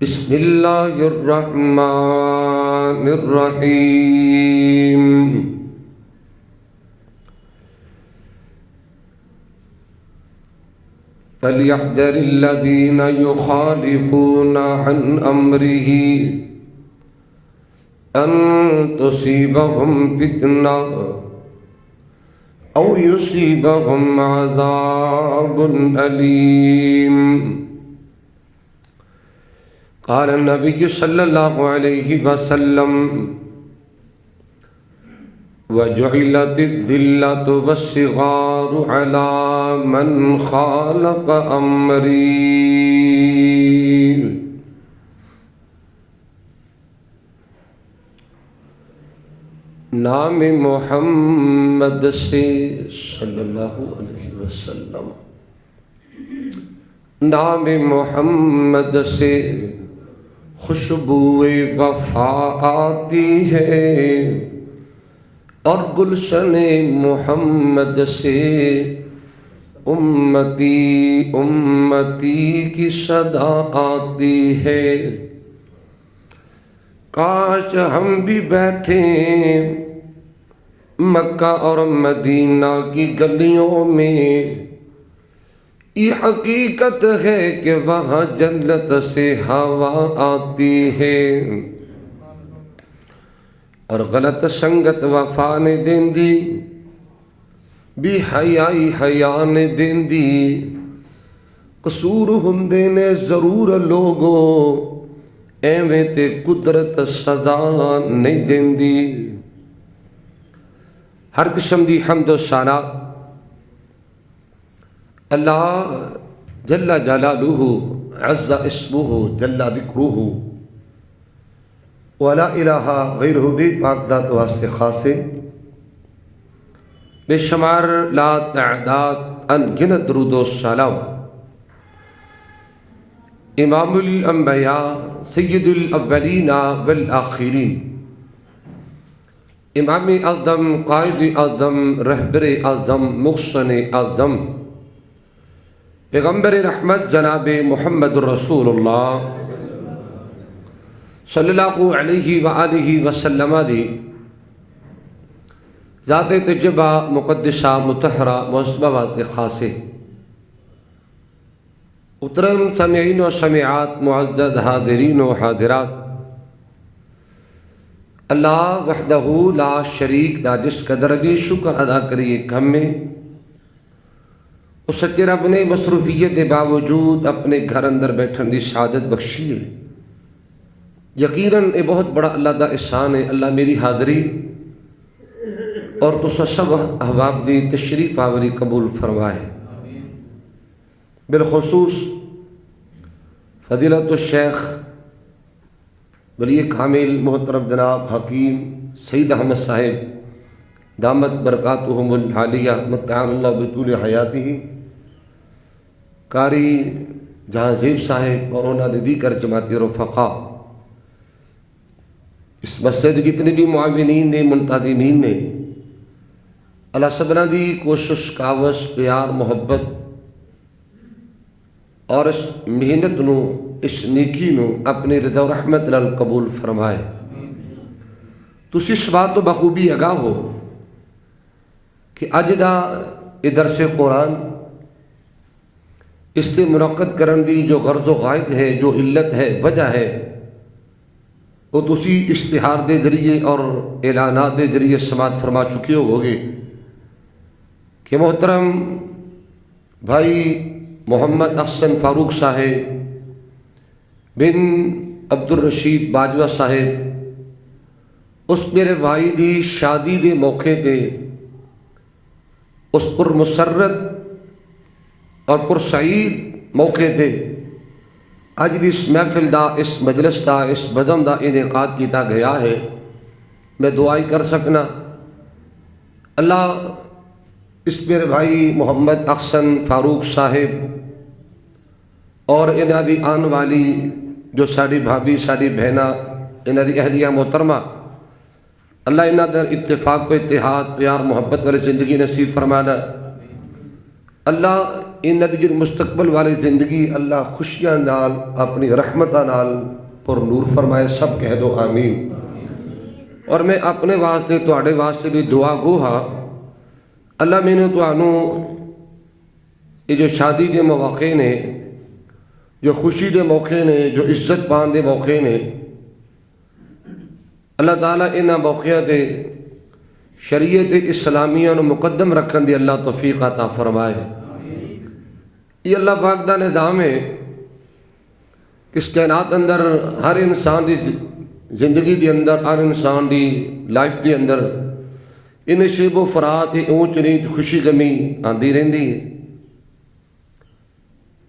بسم اللہ الرحمن الرحیم فَلْيَحْذَرِ الَّذِينَ يُخَالِفُونَ عَنْ أَمْرِهِ أَن تُصِيبَهُمْ فِتْنَةٌ أَوْ يُصِيبَهُمْ عَذَابٌ أَلِيمٌ۔ قال النبی صلی اللہ علیہ وسلم وَجُعِلَتِ الذِّلَّةُ وَالصِّغَارُ عَلَى مَنْ خَالَفَ أَمْرِي۔ نام محمد سے صلی اللہ علیہ وسلم، نام محمد سے خوشبوئے وفا آتی ہے، اور گلشن محمد سے امتی امتی کی صدا آتی ہے۔ کاش ہم بھی بیٹھیں مکہ اور مدینہ کی گلیوں میں، یہ حقیقت ہے کہ وہاں جنت سے ہوا آتی ہے، اور غلط سنگت وفا نے دین دی، بے حیائی حیا نے دین دی، قصور ہندے نے ضرور لوگو ایویں تے قدرت صدا نہیں دین دی۔ ہر قسم دی حمد و ثنا اللہ جل جلالہ عز اسمہ جل ذکرہ ولا الہ غیرہ دی پاک ذات واسطے خاصے، بے شمار لا تعداد ان گنت درود و سلام امام الانبیاء سید الاولین والآخرین، امام اعظم قائد اعظم رہبر اعظم محسن اعظم پیغمبر رحمت جناب محمد رسول اللہ صلی اللہ علیہ وآلہ وسلم دی ذات تجربہ مقدسہ مطہرہ معصبات خاصے، محترم سامعین و سامعات، معزز حاضرین و حاضرات، اللہ وحدہ لا شریک دا جس قدر بھی شکر ادا کریے ہم میں، اس سچے رب نے مصروفیت کے باوجود اپنے گھر اندر بیٹھن دی سعادت بخشی ہے۔ یقیناً یہ بہت بڑا اللہ دا احسان ہے۔ اللہ میری حاضری اور تسا سب احباب دی تشریف آوری قبول فرمائے۔ بالخصوص فضیلت الشیخ ولی کامل محترم جناب حکیم سید احمد صاحب دامت برکاتہم العالیہ متعان اللہ بطول حیاتہ، قاری جہانزیب صاحب اور انہوں نے دیگر جماعتی رفقا، اس مسجد جتنے بھی معاونین نے منتظمین نے، اللہ سبنا دی کوشش کاوش پیار محبت اور اس محنت نو اس نیکی نو اپنے رضا و رحمت نال قبول فرمائے۔ تسی اس بات تو بخوبی آگاہ ہو کہ اج دا درس قرآن اس سے منعقد کرن دی جو غرض و غائد ہے، جو علت ہے، وجہ ہے، وہ تسی اشتہار دے ذریعے اور اعلانات دے ذریعے سماعت فرما چکے ہو گے کہ محترم بھائی محمد احسن فاروق صاحب بن عبد الرشید باجوہ صاحب اس میرے بھائی دی شادی دے موقع تے اس پر مسرت اور پرسعید موقع تے اج دی اس محفل دا، اس مجلس دا، اس بزم دا انعقاد کیتا گیا ہے۔ میں دعائی کر سکنا اللہ اس میرے بھائی محمد احسن فاروق صاحب اور انہاں دی آن والی جو ساری بھابی ساری بہنا انہاں دی اہلیہ محترمہ، اللہ انہاں در اتفاق و اتحاد پیار محبت والی زندگی نصیب فرمانا۔ اللہ ان نتیجے مستقبل والی زندگی اللہ خوشیاں نال اپنی رحمتاں نال پر نور فرمائے. سب کہہ دو آمین. اور میں اپنے واسطے تواڈے واسطے بھی دعا گو ہاں اللہ مینوں تانوں یہ جو شادی دے مواقع نے، جو خوشی دے موقع نے، جو عزت پان دے موقع نے، اللہ تعالیٰ انہاں موقعہ دے شریعت اسلامیہ نو مقدم رکھن دی اللہ توفیق عطا فرمائے. یہ اللہ پاک دا نظام ہے کہ اس کائنات اندر ہر انسان دی زندگی دی اندر، ہر انسان دی لائف دی اندر ان شیب و فرات اونچ نیچ خوشی غمی آندی رہندی ہے.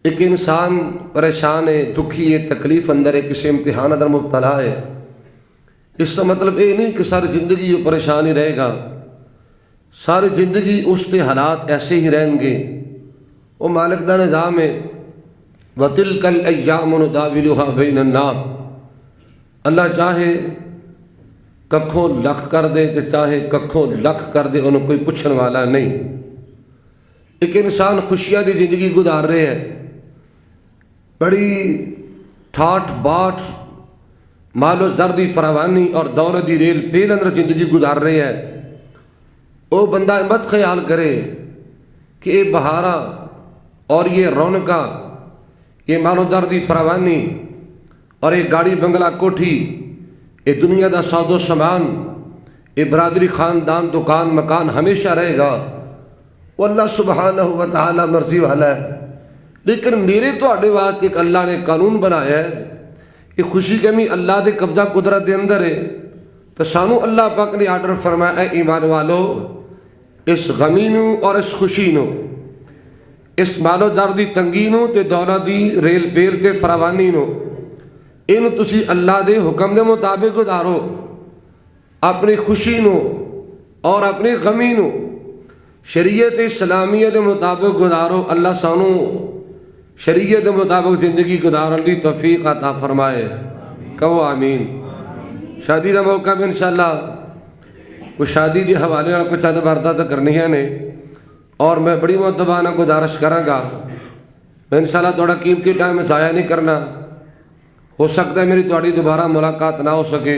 ایک انسان پریشان ہے، دکھی ہے، تکلیف اندر ہے، کسی امتحان اندر مبتلا ہے. اس کا مطلب یہ نہیں کہ ساری زندگی یہ پریشان ہی رہے گا، ساری زندگی اس کے حالات ایسے ہی رہیں گے. وہ مالک دا نظام ہے وَتِلْكَ الْأَيَّامُ نُدَاوِلُهَا بَيْنَ النَّاسِ. اللہ چاہے ککھوں لکھ کر دے تو چاہے ککھوں لکھ کر دے، انہوں کوئی پوچھن والا نہیں. ایک انسان خوشیاں دی زندگی گزار رہے ہیں، بڑی ٹھاٹ باٹ مال و زر دی فراوانی اور دولت دی ریل پیل اندر زندگی گزار رہے ہیں. وہ بندہ مت خیال کرے کہ یہ بہارا اور یہ رونقہ، یہ مال و زر دی فراوانی اور یہ گاڑی بنگلہ کوٹھی، یہ دنیا دا ساز و سامان، یہ برادری خاندان دکان مکان ہمیشہ رہے گا. وہ اللہ سبحانہ و تعالی مرضی والا ہے. لیکن میرے تواڈے واسطے ایک اللہ نے قانون بنایا ہے کہ خوشی کمی اللہ دے قبضہ قدرت دے اندر ہے. تو سانو اللہ پاک نے آرڈر فرمایا اے ایمان والو، اس غمی نو اور اس خوشی نو، اس مال و در دی تنگی نو تے دولت دی ریل پیر تے فراوانی نو، ان تسی اللہ دے حکم دے مطابق گزارو. اپنی خوشی نو اور اپنی غمی نو شریعت اسلامیہ دے مطابق گزارو. اللہ سانو شریعت دے مطابق زندگی گزارن دی توفیق عطا فرمائے. کہو آمین. شادی دا موقع میں انشاءاللہ وہ شادی دی حوالے نال کچھ چند واردات کرنیاں نے، اور میں بڑی مؤدبانہ گزارش کراں گا. میں انشاءاللہ تھوڑا قیمتی ٹائم ضائع نہیں کرنا. ہو سکتا ہے میری تھوڑی دوبارہ ملاقات نہ ہو سکے،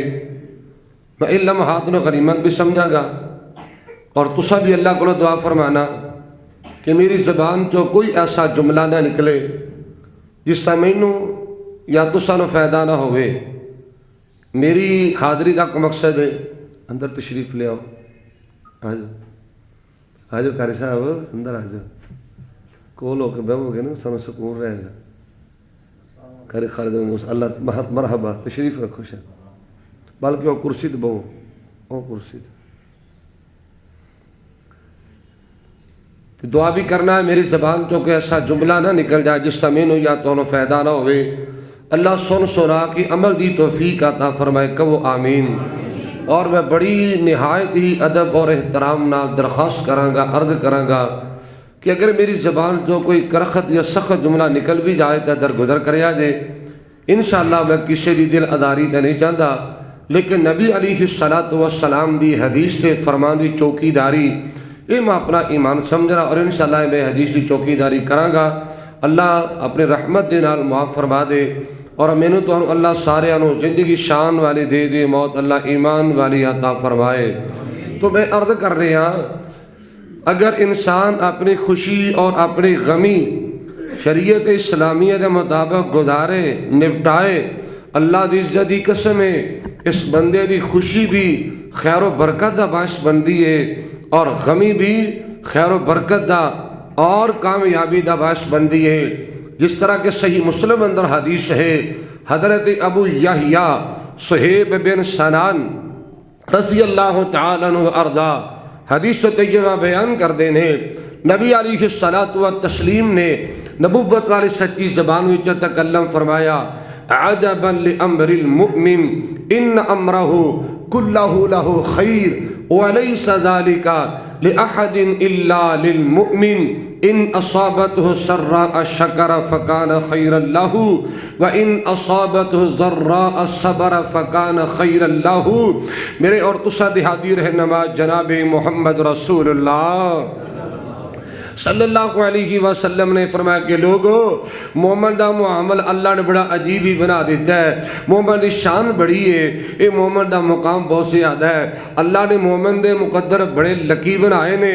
میں ان لمحات نو غنیمت بھی سمجھاں گا. اور تسا بھی اللہ کو دعا فرمانا کہ میری زبان چو کوئی ایسا جملہ نہ نکلے جس کا مینوں یا تسا نو فائدہ نہ ہوئے. میری حاضری کا مقصد ہے، اندر تشریف لے آؤ، آ جاؤ قاری صاحب، اندر آ جاؤ، کول ہو کے بہو گے نا سانو سکون رہے گا. قاری خالد اللہ مرحبا، تشریف رکھو شاید، بلکہ وہ کرسی تے بہو، وہ کرسی تے. دعا بھی کرنا ہے میری زبان چو کہ ایسا جملہ نہ نکل جائے جس کا مینوں یا تو فائدہ نہ ہوئے. اللہ سن سنا کی عمل دی توفیق عطا فرمائے. کہو آمین. اور میں بڑی نہایت ہی ادب اور احترام نال درخواست کراں گا، عرض کراں گا کہ اگر میری زبان جو کوئی کرخت یا سخت جملہ نکل بھی جائے تو درگزر کریا جائے. انشاءاللہ میں کسی دی دل اداری تے نہیں چاہتا، لیکن نبی علیہ السلام دی حدیث تے فرمان دی چوکی داری یہ میں اپنا ایمان سمجھ رہا، اور انشاءاللہ میں حدیث کی چوکی داری کراں گا. اللہ اپنے رحمت دے نال معاف فرما دے، اور مینوں تو اللہ سارے انو زندگی شان والی دے دے، موت اللہ ایمان والی عطا فرمائے. تو میں عرض کر رہا ہاں، اگر انسان اپنی خوشی اور اپنی غمی شریعت اسلامیہ کے مطابق گزارے نپٹائے، اللہ دی عزت دی قسم ہے اس بندے دی خوشی بھی خیر و برکت دا باعث بندی ہے، اور غمی بھی خیر و برکت دا اور کامیابی دا باعث بندی ہے. جس طرح کہ صحیح مسلم اندر حدیث ہے، حضرت ابو یحییٰ صہیب بن سنان رضی اللہ تعالی عنہ ارضا حدیث طیبہ بیان کر دینے، نبی علیہ الصلاۃ والتسلیم نے نبوت والی سچی زبان میں تکلم فرمایا، عجبا لامر المؤمن ان امرہ کلہ لہ خیر ولیس ذلک لأحد الا للمؤمن ان اصابته سراء شکر فکان خیرا لہ وان اصابته ضراء صبر فکان خیرا لہ. میرے اور تسا دیہاتی رہنما جناب محمد رسول اللہ صلی اللہ علیہ وسلم نے فرمایا کہ لوگو مومن دا معامل اللہ نے بڑا عجیب ہی بنا دیتا ہے. مومن دی شان بڑی ہے, یہ مومن دا مقام بہت زیادہ ہے. اللہ نے مومن دے مقدر بڑے لکی بنائے نے,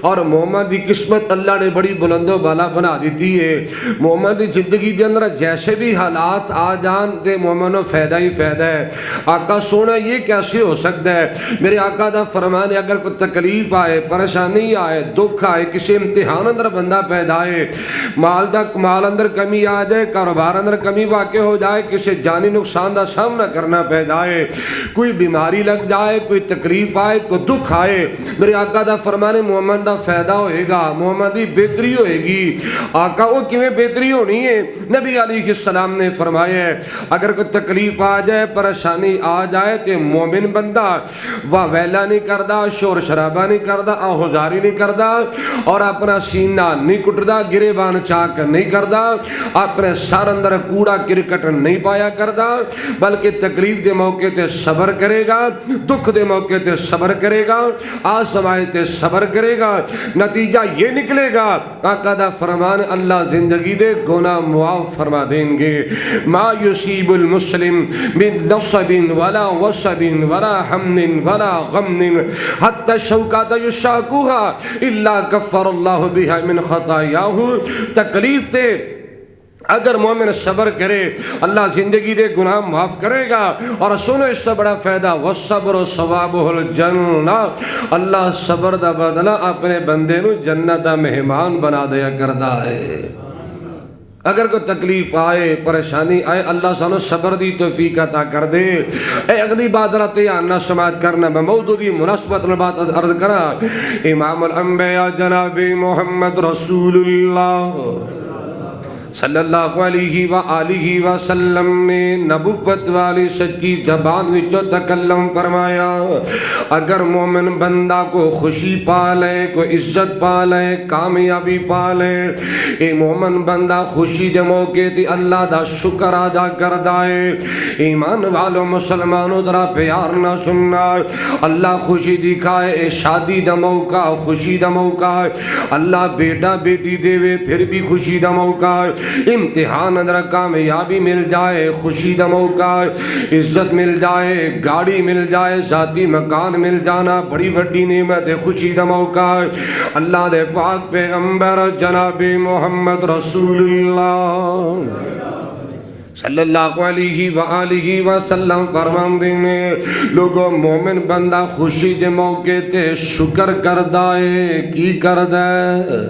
اور مومن دی قسمت اللہ نے بڑی بلند و بالا بنا دیتی ہے. مومن دی زندگی دے اندر جیسے بھی حالات آ جان تے مومن کو فائدہ ہی فائدہ ہے. آقا سونا یہ کیسے ہو سکتا ہے؟ میرے آقا دا فرمان ہے اگر کوئی تکلیف آئے, پریشانی آئے, دکھ آئے, کسی امتحان اندر بندہ پیدا ہے, مال اندر کمی آ جائے, کاروبار اندر کمی واقع ہو جائے, کسی جانی نقصان دا سامنا کرنا پیدا ہے, کوئی بیماری لگ جائے, کوئی تکلیف آئے, کوئی دکھ آئے, میرے آقا دا فرمان ہے مومن دا فائدہ ہوئے گا, مومن دی بہتری ہوئے گی. آقا وہ کیویں بہتری ہونی ہے؟ نبی علیہ السلام نے فرمایا ہے اگر کوئی تکلیف آ جائے, پریشانی آ جائے تو مومن بندہ واہ ویلا نہیں کردا, شور شرابہ نہیں کردا, آہوزاری نہیں کردا, اور اپنا سینہ نہیں کٹدا, گریبان چاک نہیں کردا, اپنے سر اندر کوڑا کرکٹ نہیں پایا کردا, بلکہ تکلیف دے موقع تے صبر کرے گا, دکھ دے موقع تے صبر کرے گا, آزمائش تے صبر کرے گا. نتیجہ یہ نکلے گا آقا دا فرمان اللہ زندگی دے گناہ معاف فرما دیں گے. ما یصیب المسلم من نصب ولا وصب ولا حمن ولا غمن حتی الشوکات یشاکوها الا کفر اللہ بها من خطایاہ. تکلیف تے اگر مومن صبر کرے اللہ زندگی دے گناہ معاف کرے گا. اور سنو اس سے بڑا فائدہ, والصبر ثوابہ الجنہ, اللہ صبر دا بدلہ اپنے بندے نو جنت دا مہمان بنا دیا کردا ہے. اگر کوئی تکلیف آئے, پریشانی آئے, اللہ سانو صبر دی توفیق عطا کر دے. اے اگلی بات رہتے ہیں نہ سماعت کرنا, میں موضوع دی مناسبت میں بات عرض کرا. امام الانبیاء جناب محمد رسول اللہ صلی اللہ علیہ وآلہ وسلم نے نبوت والی سچی زبان وچوں تکلم فرمایا اگر مومن بندہ کو خوشی پالے, کو عزت پالے, کامیابی پالے, اے مومن بندہ خوشی دے موقع تے اللہ دا شکر ادا کردا ہے. ایمان والو مسلمانوں ذرا پیار نہ سننا, اللہ خوشی دکھائے, اے شادی دا موقع, خوشی دا موقع, اللہ بیٹا بیٹی دے پھر بھی خوشی دا موقع, امتحان اندر کامیابی مل جائے, خوشی دا موقع, عزت مل جائے, گاڑی مل جائے, ذاتی مکان مل جانا بڑی بڑی نعمت ہے, خوشی دا موقع. اللہ دے پاک پیغمبر جناب محمد رسول اللہ صلی اللہ علیہ وآلہ وسلم فرماندے نے لوگوں مومن بندہ خوشی دے موقع تے شکر کردا ہے. کی کردا ہے؟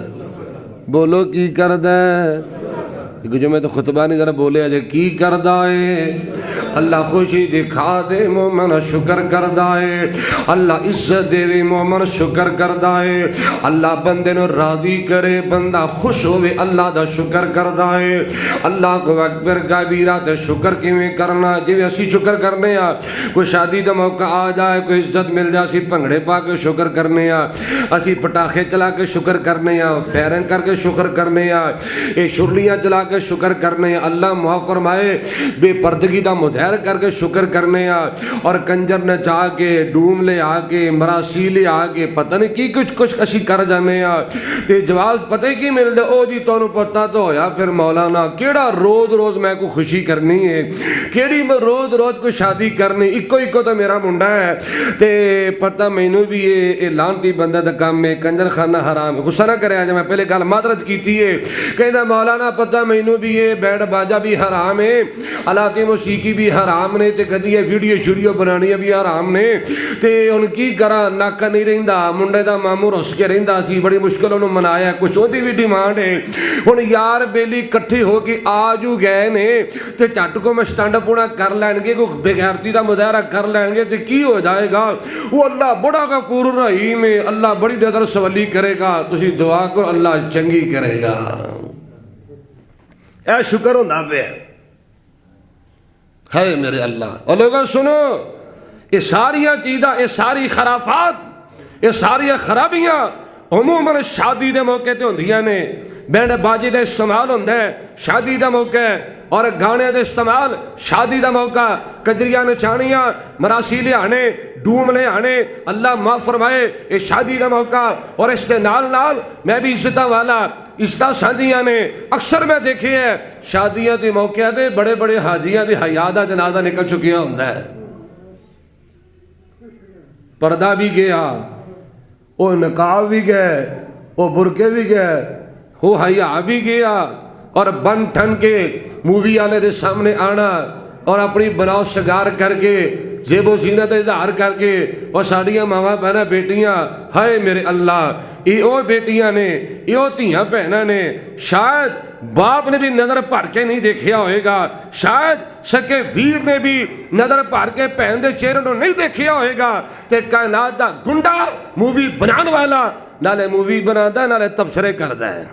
بولو کی کردا ہے؟ جو میں تو خطبہ نہیں ذرا بولے آجے, کی کردا ہے؟ اللہ خوشی دکھا دے مومن شکر کردا ہے, اللہ عزت دے مومن شکر کردا ہے, اللہ بندے نو راضی کرے بندہ خوش ہوئے اللہ دا شکر کردا ہے. اللہ کو اکبر کبیرہ تے شکر کیویں کرنا, جویں اسی شکر کرنے آ, کوئی شادی دا موقع آ جائے, کوئی عزت مل جائے, اسی بھنگڑے پا کے شکر کرنے آ, اسی پٹاخے چلا کے شکر کرنے آ, فیرن کر کے شکر کرنے آ, اے شرلیاں چلا کے شکر کرنے آ, اللہ معاف فرمائے بے پردگی دا مظاہر کر کے شکر کرنے آ, اور کنجر نے چاہ کے, ڈوم لے آ کے, مراسی لے آ کے, پتہ نہیں کی کچھ اسی کر جانے آ, تے جواب پتہ ہی کی مل دے, او جی تو پتہ تو ہویا پھر مولانا کیڑا روز میں کو خوشی کرنی ہے, کیڑی میں روز کو شادی کرنی, اکو تو میرا منڈا ہے, تے پتہ مینوں بھی یہ لانتی بندہ دا کام ہے, کنجر خانہ حرام. غصہ نہ کرے آج, میں پہلے گل معذرت کیتی ہے, کہندا مولانا پتہ مینوں بھی یہ بیڑ باجا بھی حرام ہے, آلات موسیقی بھی حرام نے, تے کدی یہ ویڈیو بنانی بھی حرام نے, تے ان کی کرا ناکا نہیں رہندا, منڈے دا ماموں رس کے رہندا سی, بڑی مشکل انہوں منایا, کچھ ہوتی بھی ڈیمانڈ ہے. ہن یار بیلی کٹھے ہو کے آجو گئے نے, تے چٹ کو میں سٹینڈ اپ ہونا کر لین گے, کوئی بغیرتی دا مظاہرہ کر لین گے, تے کی ہو جائے گا؟ وہ اللہ بڑا غفور رحیم ہے, اللہ بڑی نظر سولی کرے گا, تسی دعا کرو اللہ چنگی کرے گا. اے شکر ہوندا پیا ہے میرے اللہ. اور لوگوں سنو, یہ ساری چیزاں, یہ ساری خرافات, یہ ساری خرابیاں عموماً شادی دے موقع تے ہوندیاں نے. بینڈ باجی دا استعمال ہوندا ہے شادی دا موقع, اور گانے دا استعمال شادی دا موقع, کجریاں نچانیاں, مراسی لیانے, ڈوم لے آنے اللہ معاف فرمائے یہ شادی کا موقع اور اس کے نال نال میں بھی عزتہ والا عزتہ سانجیاں نے اکثر میں دیکھے ہے شادیاں دی موقع دے بڑے بڑے حاجیاں دی حیا دا جنازہ نکل چکیا ہوندا ہے پردہ بھی گیا وہ نقاب بھی گئے وہ برقعے بھی گئے وہ حیا بھی گیا اور بن ٹھن کے مووی والے دے سامنے آنا اور اپنی بناؤ شگار کر کے زیب و زینت اظہار کر کے اور ساڑیاں ماما بہنا بیٹیاں ہائے میرے اللہ یہ او بیٹیاں نے یہ او تیاں بہنا نے شاید باپ نے بھی نظر پھڑ کے نہیں دیکھیا ہوئے گا شاید سکے ویر نے بھی نظر پھڑ کے بہن دے چہرے نو نہیں دیکھیا ہوئے گا تے کائنات دا گنڈا مووی بنان والا نالے مووی بناتا ہے نالے تبصرے کرتا ہے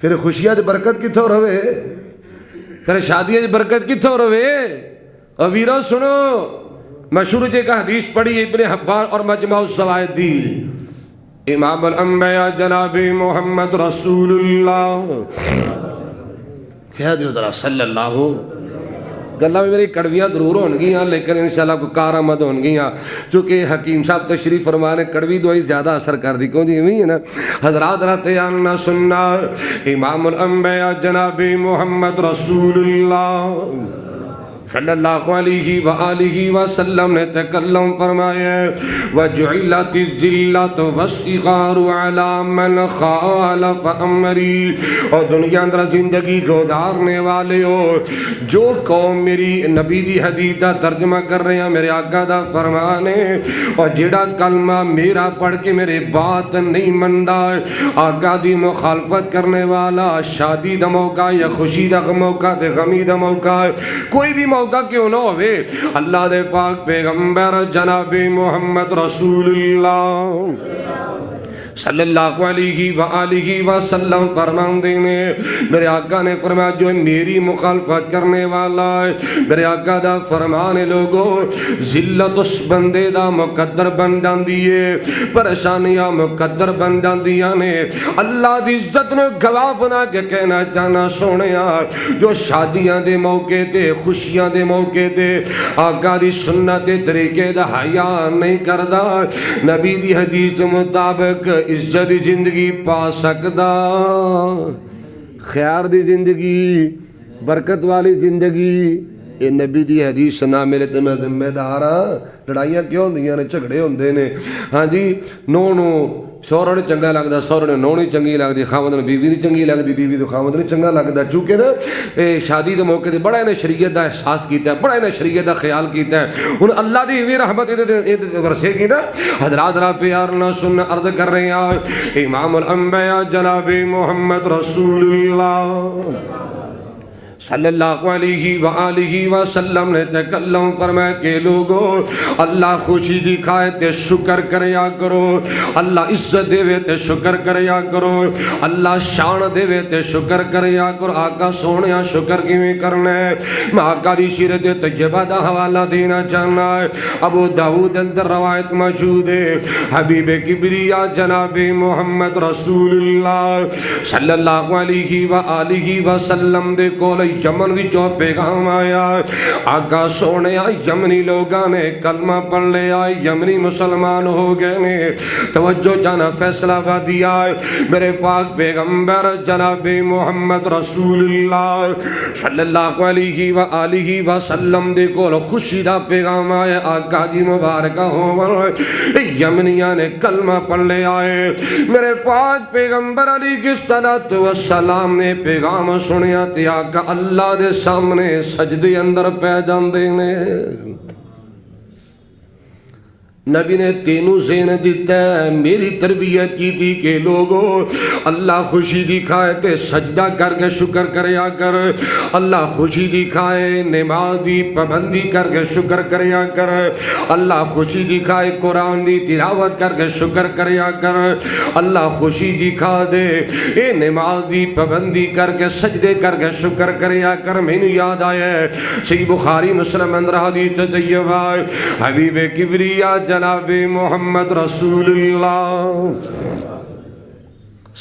پھر خوشیاں دی برکت کتھوں رہے پھر شادیاں دی برکت کتھوں رہے اور ویرو سنو مشہور جے کا حدیث پڑھی ابن حبان اور مجمع الزوائد دی امام الانبیاء جناب محمد رسول اللہ کہہ دیو ذرا صلی اللہ گلاں بھی میری کڑویاں ضرور ہون گیاں لیکن انشاءاللہ کوئی کارآمد ہون گیاں چونکہ حکیم صاحب تشریف فرمانے کڑوی دوائی زیادہ اثر کر دی کیوں جی ہوئی ہے نا حضرات رہتے آنا سننا امام الانبیاء جناب محمد رسول اللہ صلی اللہ علیہ وآلہ وسلم نے تکلم فرمایا وَجُعِلَتِ الذِّلَّةُ وَالصِّغَارُ عَلَى مَنْ خَالَفَ أَمْرِي اور دنیا اندر زندگی گزارنے والے ہو جو قوم میری نبی دی حدیث دا ترجمہ کر رہے ہیں میرے آقا دا فرمانے اور جڑا کلمہ میرا پڑھ کے میرے بات نہیں مندا آقا دی مخالفت کرنے والا شادی دا موقع یا خوشی دا موقع تے غمی دا موقع کوئی بھی موقع کیوں نہ ہوئے اللہ دے پاک پیغمبر جناب محمد رسول اللہ صلی اللہ علیہ وآلہ وسلم فرمان دینے میرے آقا نے فرمایا جو میری مخالفت کرنے والا ہے میرے آقا دا فرمانے لوگوں ذلت اس بندے دا مقدر بن جاندیے پریشانیاں مقدر بن جاندیاں نے اللہ دی عزت نے گواہ بنا کے کہنا چاہنا سونیا جو شادیاں دے موقع دے خوشیاں دے موقع دے آقا دی سنت دے طریقے دا حیا نہیں کردا نبی دی حدیث مطابق عزت دی زندگی پا سکدا خیار دی زندگی برکت والی زندگی یہ نبی دی حدیث نہ ملے تو میں ذمہ دار ہاں لڑائیاں کیوں ہوندیاں نے جھگڑے ہوندے نے ہاں جی نو شوہر نے چنگا لگتا سوہر نے نو نہیں چنگی لگتی خاوند نے بیوی نہیں چنگی لگتی بیوی تو خاوند نہیں چنگا لگتا چونکہ نا شادی کے موقع تے بڑا انہیں شریعت دا احساس کیتا ہے بڑا انہیں شریعت دا خیال کیتا ہے ہن اللہ دی بھی رحمت ورسے گی نا حضرات را پیار نہ سن عرض کر رہے ہیں امام الانبیاء جناب محمد رسول اللہ صلی اللہ علیہ وآلہ وسلم نے تکلم فرمایا کہ لوگوں اللہ خوشی دکھائے تے شکر کریا کرو اللہ عزت دے تے شکر کریا کرو اللہ شان دے تے شکر کریا کرو آقا سونیا شکر کیویں کرنا ہے میں آقا دی سیرت طیبہ دا حوالہ دینا چاہنا ہے ابو داؤد اندر روایت موجود ہے حبیب کبریا جناب محمد رسول اللہ صلی اللہ علیہ وآلہ وسلم دے کول یمن وچوں پیغام آیا آقا سونے یمنی لوگاں نے کلمہ پڑھ لیا یمنی مسلمان ہو گئے نے توجہ جانا فیصلہ دیا میرے پاک پیغمبر جناب محمد رسول اللہ صلی اللہ علیہ وآلہ وسلم دے کول خوشی دا پیغام آیا آقا دی مبارکہ ہو یمنیاں نے کلمہ پڑھ لیا میرے پاک پیغمبر علیہ السلام نے پیغام سنیا تے آقا اللہ دے سامنے سجدے اندر پہ جاندے نے نبی نے تینوں زین دیتا ہے میری تربیت کی تھی کہ لوگوں اللہ خوشی دکھائے تے سجدہ کر کے شکر کریا کر اللہ خوشی دکھائے نماز دی پابندی کر کے شکر کریا کر اللہ خوشی دکھائے قرآن دی تلاوت کر کے شکر کریا کر اللہ خوشی دکھا دے اے نماز دی پابندی کر کے سجدے کر کے شکر کریا کر میں نے یاد آیا ہے صحیح بخاری مسلم اندر حدیث طیبہ حبیب کبریا جناب محمد رسول اللہ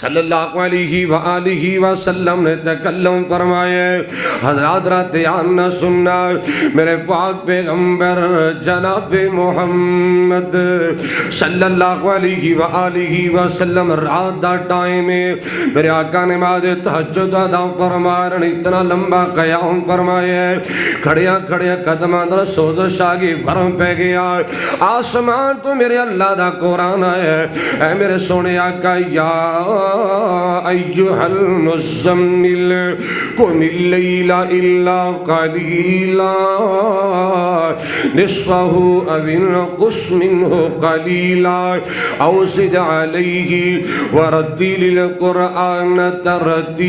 صلی اللہ علیہ وآلہ وسلم نے تکلم فرمائے. حضرات رات یاد نہ سننا میرے پاک پیغمبر جناب محمد صلی اللہ علیہ وآلہ وسلم رات دا ٹائم ہے میرے آقا نے نماز تہجد ادا فرمائے. اتنا لمبا قیام فرمایا کھڑیا کھڑیا قدماں در سوزش آگی ورم پہ گیا. آسمان تو میرے اللہ دا قرآن ہے. اے میرے سونے آقا یا ایہا المزمل قم اللیل الا قلیلا نصفہ او انقص منہ قلیلا او زد علیہ ورتل القرآن ترتیلا.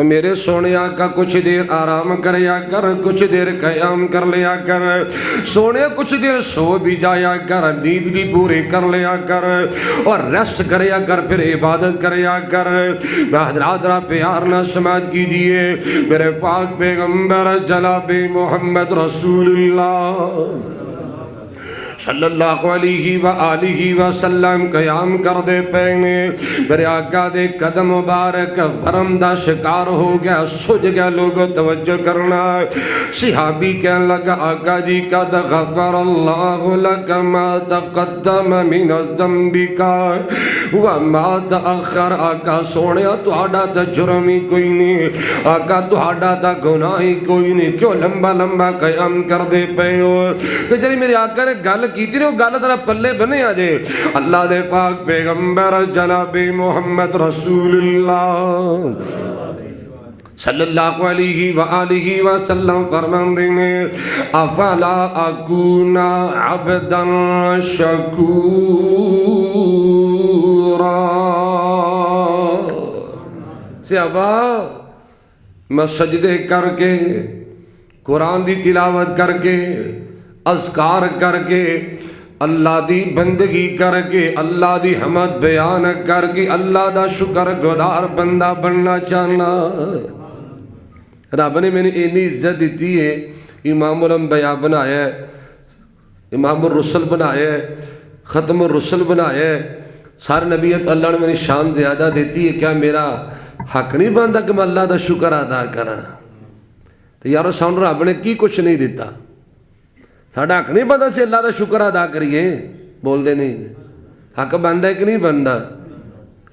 میرے سونے آقا کچھ دیر آرام کریا کر, کچھ دیر قیام کر لیا کر. سونے کچھ دیر سو بھی جایا کر, نیند بھی پوری کر لیا کر اور ریسٹ کریا کر, پھر عبادت کریا کر. حضرات را پیار نہ سماعت کیجئے میرے پاک پیغمبر جناب محمد رسول اللہ صلی اللہ علیہ وآلہ وسلم قیام کر دے پہنے. میرے آقا دے قدم مبارک ورم دا شکار ہو گیا, سج گیا. لوگوں توجہ کرنا. صحابی کہنے لگا آقا جی قد غفر اللہ لک ما تقدم من الذنبک وما تأخر. آقا سونے تہاڈا تے جرم ہی کوئی نہیں, آقا تہاڈا تے گناہ ہی کوئی نہیں, کیوں لمبا لمبا قیام کر دے پے ہو. تے جڑی میرے آقا نے گل کیتی نے گل ذرا پلے بنے آجے. اللہ دے پاک پیغمبر جناب محمد رسول اللہ صلی اللہ علیہ وآلہ وسلم فرماندے نے افلا اکون عبدا شکورا. صحابہ میں سجدے کر کے, قرآن دی تلاوت کر کے, اذکار کر کے, اللہ دی بندگی کر کے, اللہ دی حمد بیان کر کے اللہ دا شکر گزار بندہ بننا چاہنا. رب نے میں نے اینی عزت دیتی ہے, امام الانبیاء بنایا ہے, امام الرسل بنایا ہے, ختم الرسل بنایا ہے. سارے نبیت اللہ نے میری شان زیادہ دیتی ہے. کیا میرا حق نہیں بنتا کہ میں اللہ دا شکر ادا کرا؟ تو یارو سان رب نے کی کچھ نہیں دیتا, ساڑھا حق نہیں بنتا سے اللہ دا شکر ادا کریے. بول دے نہیں حق بنتا ہے کہ نہیں بنتا؟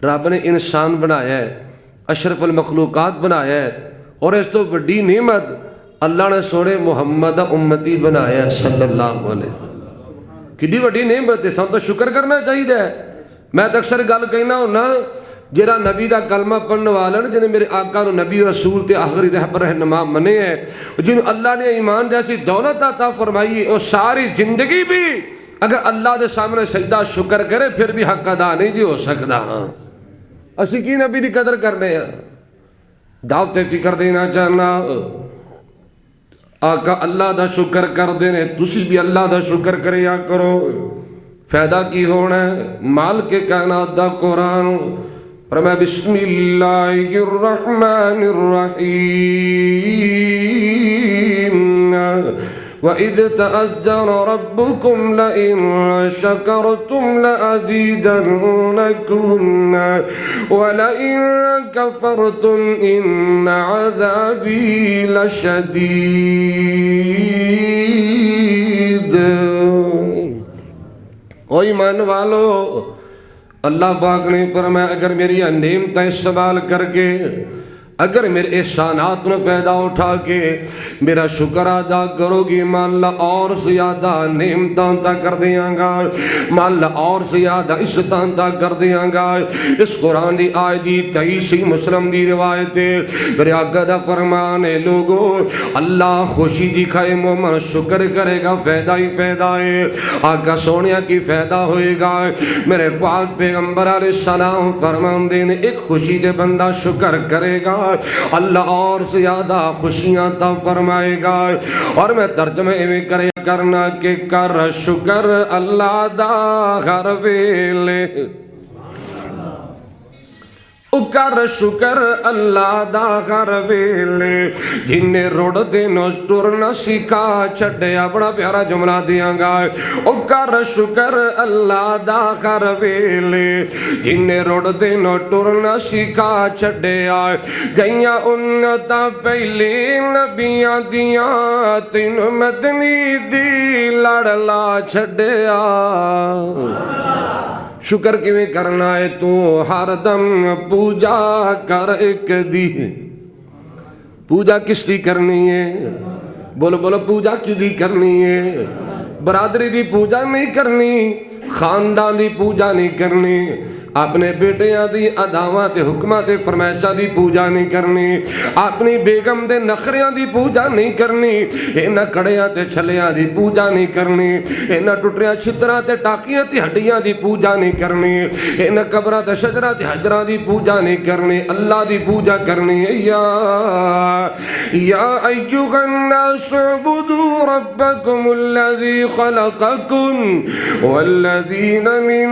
رب نے انسان بنایا ہے, اشرف المخلوقات بنایا ہے, اور اس تو بڑی نعمت اللہ نے سونے محمد امتی بنایا ہے صلی اللہ علیہ وسلم. کتنی بڑی نعمت ہے, سب تو شکر کرنا چاہیے. میں تو اکثر گل کہنا ہونا جہاں نبی دا کلمہ پڑھنے والا جنہیں میرے آقا نو نبی رسول تے آخری رہبر رہنما منے ہیں, جنہوں اللہ نے ایمان جیسی دولت عطا فرمائی, اور ساری زندگی بھی اگر اللہ دے سامنے سجدہ شکر کرے پھر بھی حق ادا نہیں جی ہو سکتا. ہاں اسی کی نبی دی قدر کرنے ہیں, دعوت فکر دینا چاہنا. آقا اللہ دا شکر کر دینے, تسی بھی اللہ دا شکر کریا کرو. فائدہ کی ہونا ہے مال کے کائنات دا قرآن. اور میں بسم اللہ الرحمن الرحیم وَإِذْ تَأَذَّنَ رَبُّكُمْ لَئِن شَكَرْتُمْ لَأَزِيدَنَّكُمْ وَلَئِن كَفَرْتُمْ إِنَّ عَذَابِي لَشَدِيدٌ. او ایمان والو, اللہ پاک نے فرمایا اگر میری نعمتیں استعمال کر کے, اگر میرے احسانات نے پیدا اٹھا کے میرا شکر ادا کرو گی, میں اللہ اور زیادہ نعمتاں عطا کر دیاں گا, میں اللہ اور زیادہ عزتاں عطا کر دیاں گا. اس قرآن دی آیت دی 23 مسلم دی روایت ہے. میرے آقا دا فرمان ہے لوگو اللہ خوشی دکھائے مومن شکر کرے گا فائدہ ہی فائدہ ہے. آقا سونیا کی فائدہ ہوئے گا. میرے پاک پیغمبر علیہ السلام فرمان دینے ایک خوشی دے بندہ شکر کرے گا اللہ اور زیادہ خوشیاں عطا فرمائے گا. اور میں ترجمہ ایویں کرنا کہ کر شکر اللہ دا ہر ویلے کر شکر اللہ دا ہر ویلے جنہیں روڑ دینو ٹرنا سکھا چھڑیا. بڑا پیارا جملہ دیاں گا. کر شکر اللہ دا ہر ویلے جنہیں روڑ دینو ٹرنا سکھا چھڑیا. گئیاں انتا پہلے نبیاں دیاں تین مدنی دی لڑلا چھڑیا. شکر کیویں کرنا ہے تو ہر دم پوجا کر ایک دی. پوجا کس دی کرنی ہے؟ بولو بولو پوجا کی دی کرنی ہے؟ برادری دی پوجا نہیں کرنی, خاندان دی پوجا نہیں کرنی, اپنے بیٹیاں دی اداواں تے حکماں تے فرمائشاں دی پوجا نہیں کرنی, اپنی بیگم دے نخریاں دی پوجا نہیں کرنی, انہاں کڑیاں تے چھلیاں دی پوجا نہیں کرنی, انہاں ٹٹریاں چھتراں تے ٹاکیاں تے ہڈیاں دی پوجا نہیں کرنی, انہاں قبراں تے شجراں تے حجراں دی پوجا نہیں کرنی, اللہ دی پوجا کرنی ہے. یا ایھا الناس اعبدوا ربکم الذی خلقکم والذین من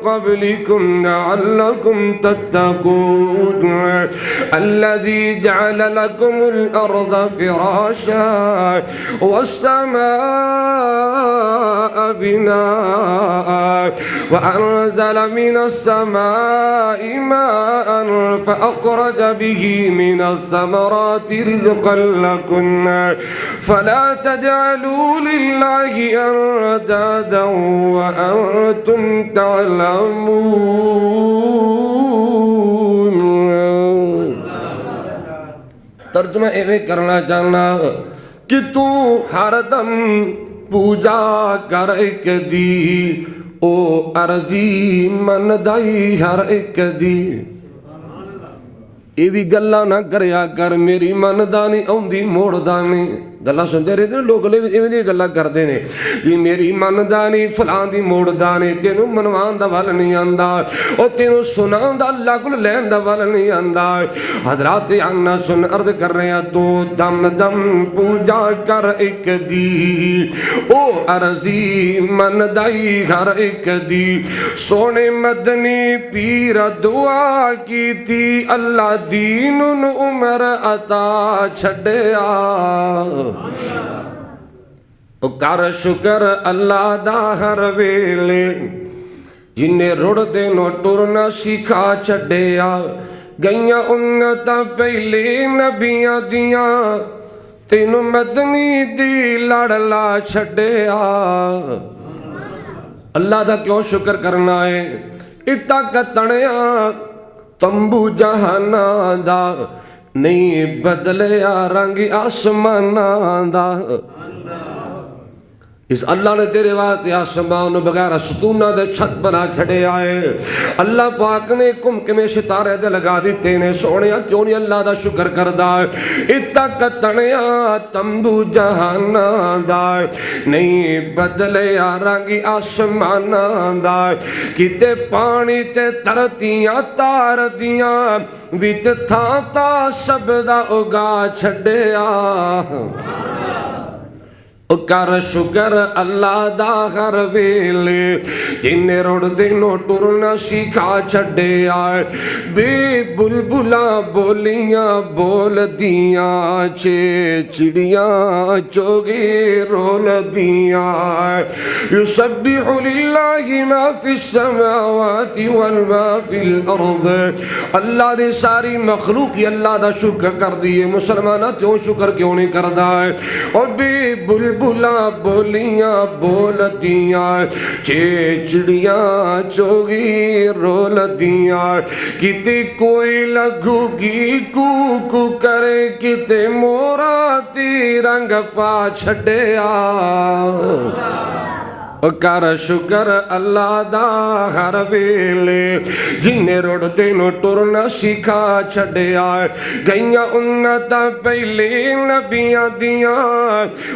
قبلکم لعلكم تتقون الذي جعل لكم الأرض فراشا والسماء بناء وأنزل من السماء ماء فأخرج به من الثمرات رزقا لكم فلا تجعلوا لله أندادا وأنتم تعلمون. ترجمہ ایویں کرنا چاہنا کہ تو ہر دم پوجا کر ایک دی او ارضی من دائی ہر ایک دی. یہ بھی گلا نہ کریا کر میری من دانی اوندی موڑ دانی. گلا سنتے رہتے ہیں لوگ ایویں گلا کرتے ہیں جی میری من دانی فلاں دی موڑ دانی, تینوں منوان دا ول نہیں آندا او تینوں سنان دا اللہ کو لین دا ول نہیں آندا. حضرات آنا سن عرض کر رہے ہیں تو دم دم پوجا کر ایک دی او ارضی من دائی ہر ایک دی. سونے مدنی پیر دعا کی تھی اللہ دین عمر عطا چھڑیا. کر شکر اللہ دا ہر ویلے جنہیں رڑ دینو ٹرنا سکھا چھڑیا. گئیاں انتا پہلے نبیاں دیاں تین مدنی دی لڑلا چھڑیا. اللہ دا کیوں شکر کرنا ہے؟ اتا کتنیا تمبو جہانا دا نہیں بدلیا رنگ آسماناں دا. اس اللہ نے تیرے واسطے آسمان بغیر ستونہ دے چھت بنا چھڑے آئے. اللہ پاک نے کمکمے ستارے دے لگا دیتے نے. سونیا کیوں نہیں اللہ دا شکر کردہ؟ اتا کتنیا تمبو جہانا دا نہیں بدلیا رنگ آسماناں دا. کتے پانی تے ترتیاں تار دیاں ویت تھاں تا سب دا اگا چھڑیا. کر شکر اللہ دا ہر ویلے جنہیں روڑ دینو ٹرنا سکھا چھڑیا. بے بلبلاں بولیاں بول دیاں چھے چڑیاں چوگے رول دیاں. یسبح للہ ما فی السماوات والما فی الارض. اللہ دے ساری مخلوق ہی اللہ دا شکر کر دیئے. مسلمانہ کیوں شکر کیوں نہیں کردہ ہے؟ اور بے بلبلاں بولیاں بول دیاں چھے چڑیاں چوگی رول دیاں. کتے کوئی لگو گی کوکو کرے کتے مورا تی رنگ پا چھڑیا. کر شکر اللہ دا ہر ویلے جنہیں روڑ دینو ٹرنا سکھا چھڑیا. گئیاں انتا پہلے نبیاں دیاں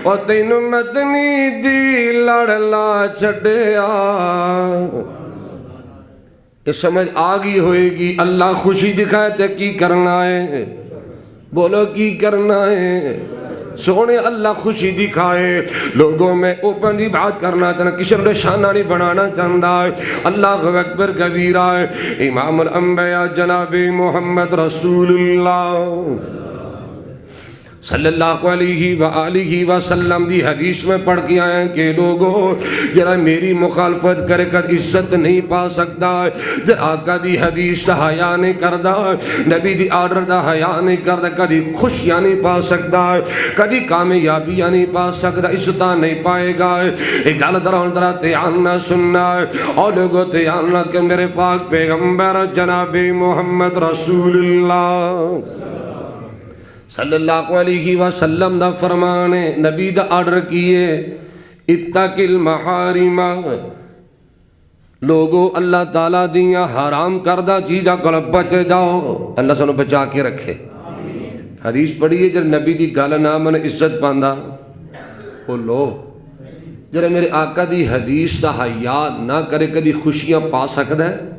اور تینوں مدنی دی لڑلا چھڑیا. یہ سمجھ آگی ہوئے گی اللہ خوشی دکھائے تے کی کرنا ہے؟ بولو کی کرنا ہے؟ سونے اللہ خوشی دکھائے لوگوں میں اوپن دی بات کرنا چاہنا کسی نے شانہ نہیں بنانا چاہتا ہے اللہ اکبر کبیرہ ہے امام الانبیاء جناب محمد رسول اللہ صلی اللہ علیہ وآلہ وسلم دی حدیث میں پڑھ کے آئے کہ لوگوں جرا میری مخالفت کرے کر عزت نہیں پا سکتا جرا آقا دی حدیث حیا نہیں کردا نبی دی آرڈر دا حیا نہیں کردا کدی خوشیاں نہیں پا سکتا کدی کامیابیاں نہیں پا سکتا عزتاں نہیں پائے گا ایک گل درون درا دھیان نہ سننا اور لوگوں دھیان نہ کہ میرے پاک پیغمبر جناب محمد رسول اللہ صلی اللہ علیہ وسلم دا فرمانے نبی دا آرڈر کیے اتق المحارم لوگو اللہ تعالیٰ دیاں حرام کردہ چیزاں کو بچ جاؤ اللہ سنو بچا کے رکھے حدیث پڑھیے جب نبی دی گالا نام نے عزت پاندہ بولو جب میرے آقا دی حدیث دا حیا نہ کرے کدی خوشیاں پا سکتا ہے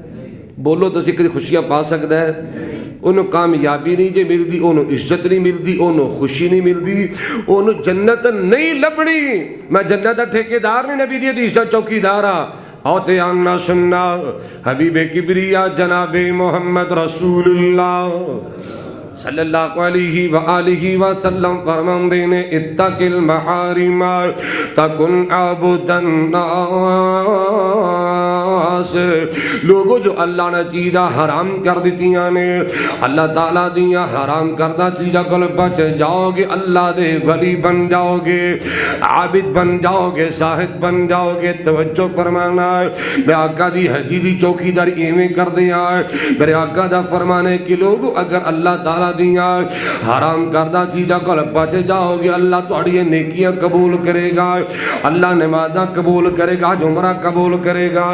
بولو تو کدی خوشیاں پا سکتا ہے انہوں کامیابی نہیں جے ملدی انہوں عزت نہیں ملدی انہوں خوشی نہیں ملدی انہوں جنت نہیں لبنی میں جنت ٹھیکیدار نہیں نبی دی حدیث چوکیدارا آتے آنگنا سننا حبیب کبریہ جناب محمد رسول اللہ صلی اللہ علیہ وآلہ وسلم فرمان دینے اتق المحارم تکن عبد الناس لوگوں جو اللہ نے چیزہ حرام کر دیتیاں نے اللہ تعالیٰ دیاں حرام کردہ چیزہ کل بچ جاؤ گے اللہ دے ولی بن جاؤ گے عابد بن جاؤ گے زاہد بن جاؤ گے توجہ فرمانا ہے میں آقا دی حدیدی چوکی دار ایمیں کر دیا ہے میرے آقا دا فرمانے کہ لوگوں اگر اللہ تعالیٰ دیاں حرام کردہ چیزہ کل بچ جاؤ گے اللہ توڑی نیکیاں قبول کرے گا اللہ نمازہ قبول کرے گا جمرہ قبول کرے گا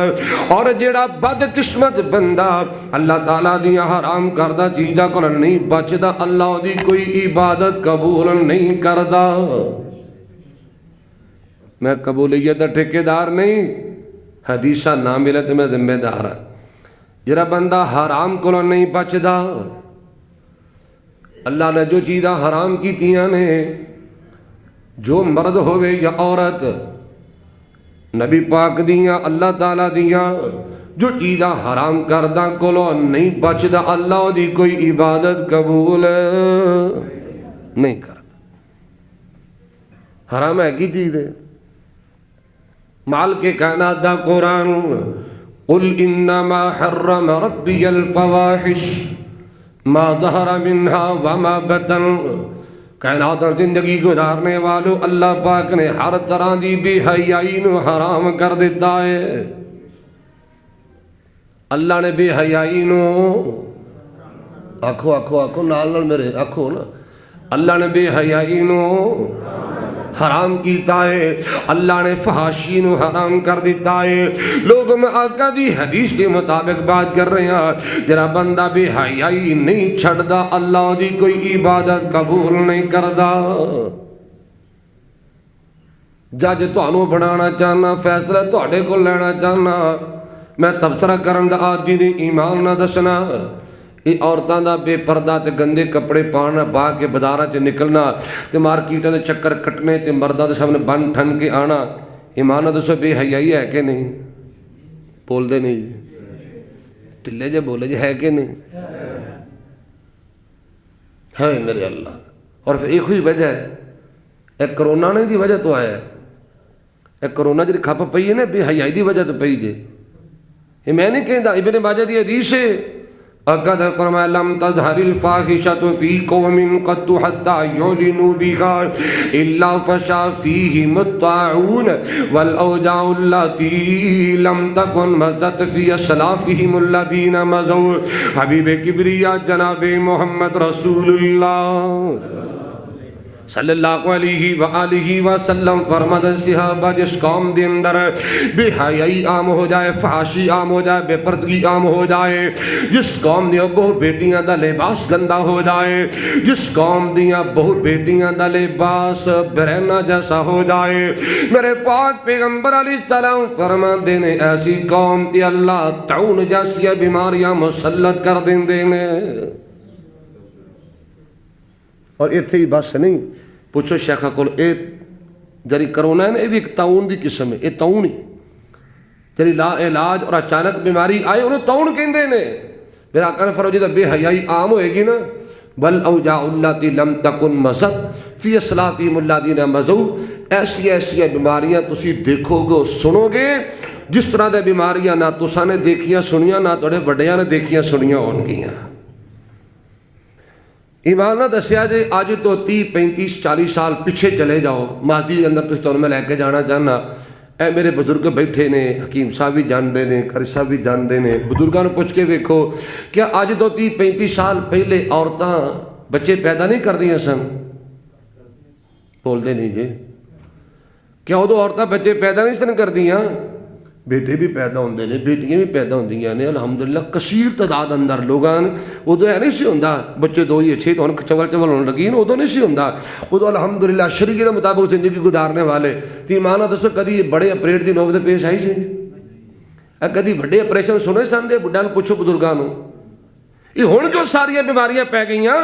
اور جیڑا بد قسمت بندہ اللہ تعالیٰ دیاں حرام کردہ چیزہ کل نہیں بچدا اللہ دی کوئی عبادت قبول نہیں کردہ میں قبولیت ٹھیکیدار نہیں حدیثہ نہ ملے تو میں ذمہ دار ہوں جیڑا بندہ حرام کل نہیں بچدا اللہ نے جو چیزاں حرام کی تیاں نے جو مرد ہوئے یا عورت نبی پاک دیاں اللہ تعالیٰ دیاں جو چیزاں حرام کردہ کلو نہیں بچدا اللہ دی کوئی عبادت قبول نہیں کرتا حرام ہے کی چیز ہے مال کے کائنات دا قرآن قل انما حرم ربی الفواحش ما ظہر منها وما بطن کائنات اور زندگی گزارنے والوں اللہ پاک نے ہر طرح دی بے حیائی نو حرام کر دیتا ہے اللہ نے بے حیائی نو آکھو آکھو آکھو نال نال میرے آکھو نا اللہ نے بے حیائی نو حرام کیتا ہے اللہ نے فحاشی نو حرام کر دیتا ہے لوگوں میں آقا دی حدیث کے مطابق بات کر رہے ہیں جرا بندہ بے حیائی نہیں چھڑدا اللہ دی کوئی عبادت قبول نہیں کردا جج تانوں بنانا چاہنا فیصلہ تواڈے کول لینا چاہنا میں تبصرہ کرن دا آج دی ایمان نہ دسنا یہ عورتاں دا بے پردہ تے گندے کپڑے پانا پا کے بازاراں چ نکلنا تے مارکیٹاں دے چکر کٹنے تے مرداں دے سامنے بن ٹھن کے آنا ایمان نہ دسو بے حیائی ہے کہ نہیں بول دے نہیں ٹلے جے بولے جے ہے کہ نہیں ہے میرے اللہ اور پھر ایک ہوئی وجہ ہے ایک کرونا نہیں دی وجہ تو آیا ہے ایک کرونا جی کھپ پئی ہے نا بے حیائی دی وجہ تو پئی جے یہ میں نہیں کہندا ابن ماجہ دی حدیث ہے اقد فرمایا لم تظہر الفاحشۃ فی قوم قط حتى يعلنوا بها الا فشا فيهم الطاعون والاوجاع التي لم تكن مضت في اسلافهم الذين مضوا حبیب کبریہ جناب محمد رسول اللہ صلی اللہ علیہ وآلہ وسلم فرماتے صحابہ جس قوم دے اندر بے حیائی عام ہو جائے فحاشی عام ہو جائے بے پردگی عام ہو جائے جس قوم دیا بہت بیٹیاں دا لباس گندہ ہو جائے جس قوم دیا بہت بیٹیاں دا لباس برہنہ جیسا ہو جائے میرے پاک پیغمبر علیہ السلام فرما دینے ایسی قوم تی اللہ تعون جیسی بیماریاں مسلط کر دیں دینے اور اتھے ہی بس نہیں پوچھو شیخا کو اے جری کرونا ہے نا، یہ بھی ایک تعاون کی قسم ہے، یہ تعاون ہی جی لا علاج اور اچانک بیماری آئے انہوں تعاون کہندے نے۔ میرا آقا نے فرمایا جب بے حیائی عام ہوئے گی نا، بل اوجاع اللاتی لم تکن مزد فی اصلافہم الذین مضوا، ایسی ایسی بیماریاں تسی دیکھو گے سنو گے جس طرح دے بیماریاں نہ تساں نے دیکھیاں سنیاں نہ تھوڑے وڈیاں نے دیکھیاں سنیاں ہون گیاں۔ ایمان نہ دسیا جے اج تو 30 35 40 سال پیچھے چلے جاؤ ماضی کے اندر تسی میں لے کے جانا چاہنا، اے میرے بزرگ بیٹھے نے، حکیم صاحب بھی جانتے ہیں، قاری صاحب بھی جانتے ہیں، بزرگاں پوچھ کے ویکھو کیا اج تو 30 35 سال پہلے عورتاں بچے پیدا نہیں کردیاں سن؟ بولتے نہیں جی، کیا ادو عورتاں بچے پیدا نہیں سن کردیاں؟ بیٹے بھی پیدا ہوندے نے، بیٹیاں بھی پیدا ہوندیاں نے، الحمدللہ کثیر تعداد اندر لوگاں ادو ہے نہیں سی ہوندا بچے دو ہی اچھے تو چول چول ہونے لگی ادو نہیں سی ہوندا، ادو الحمدللہ شریعت کے مطابق زندگی گزارنے والے تی مانا دسو کدی بڑے اپریٹ دی نوبت پیش آئی سی؟ کدی بڑے اپریشن سنے سن دے بڈھا نوں پوچھو بزرگاں نوں، یہ ہن جو ساری بیماریاں پی گئیاں،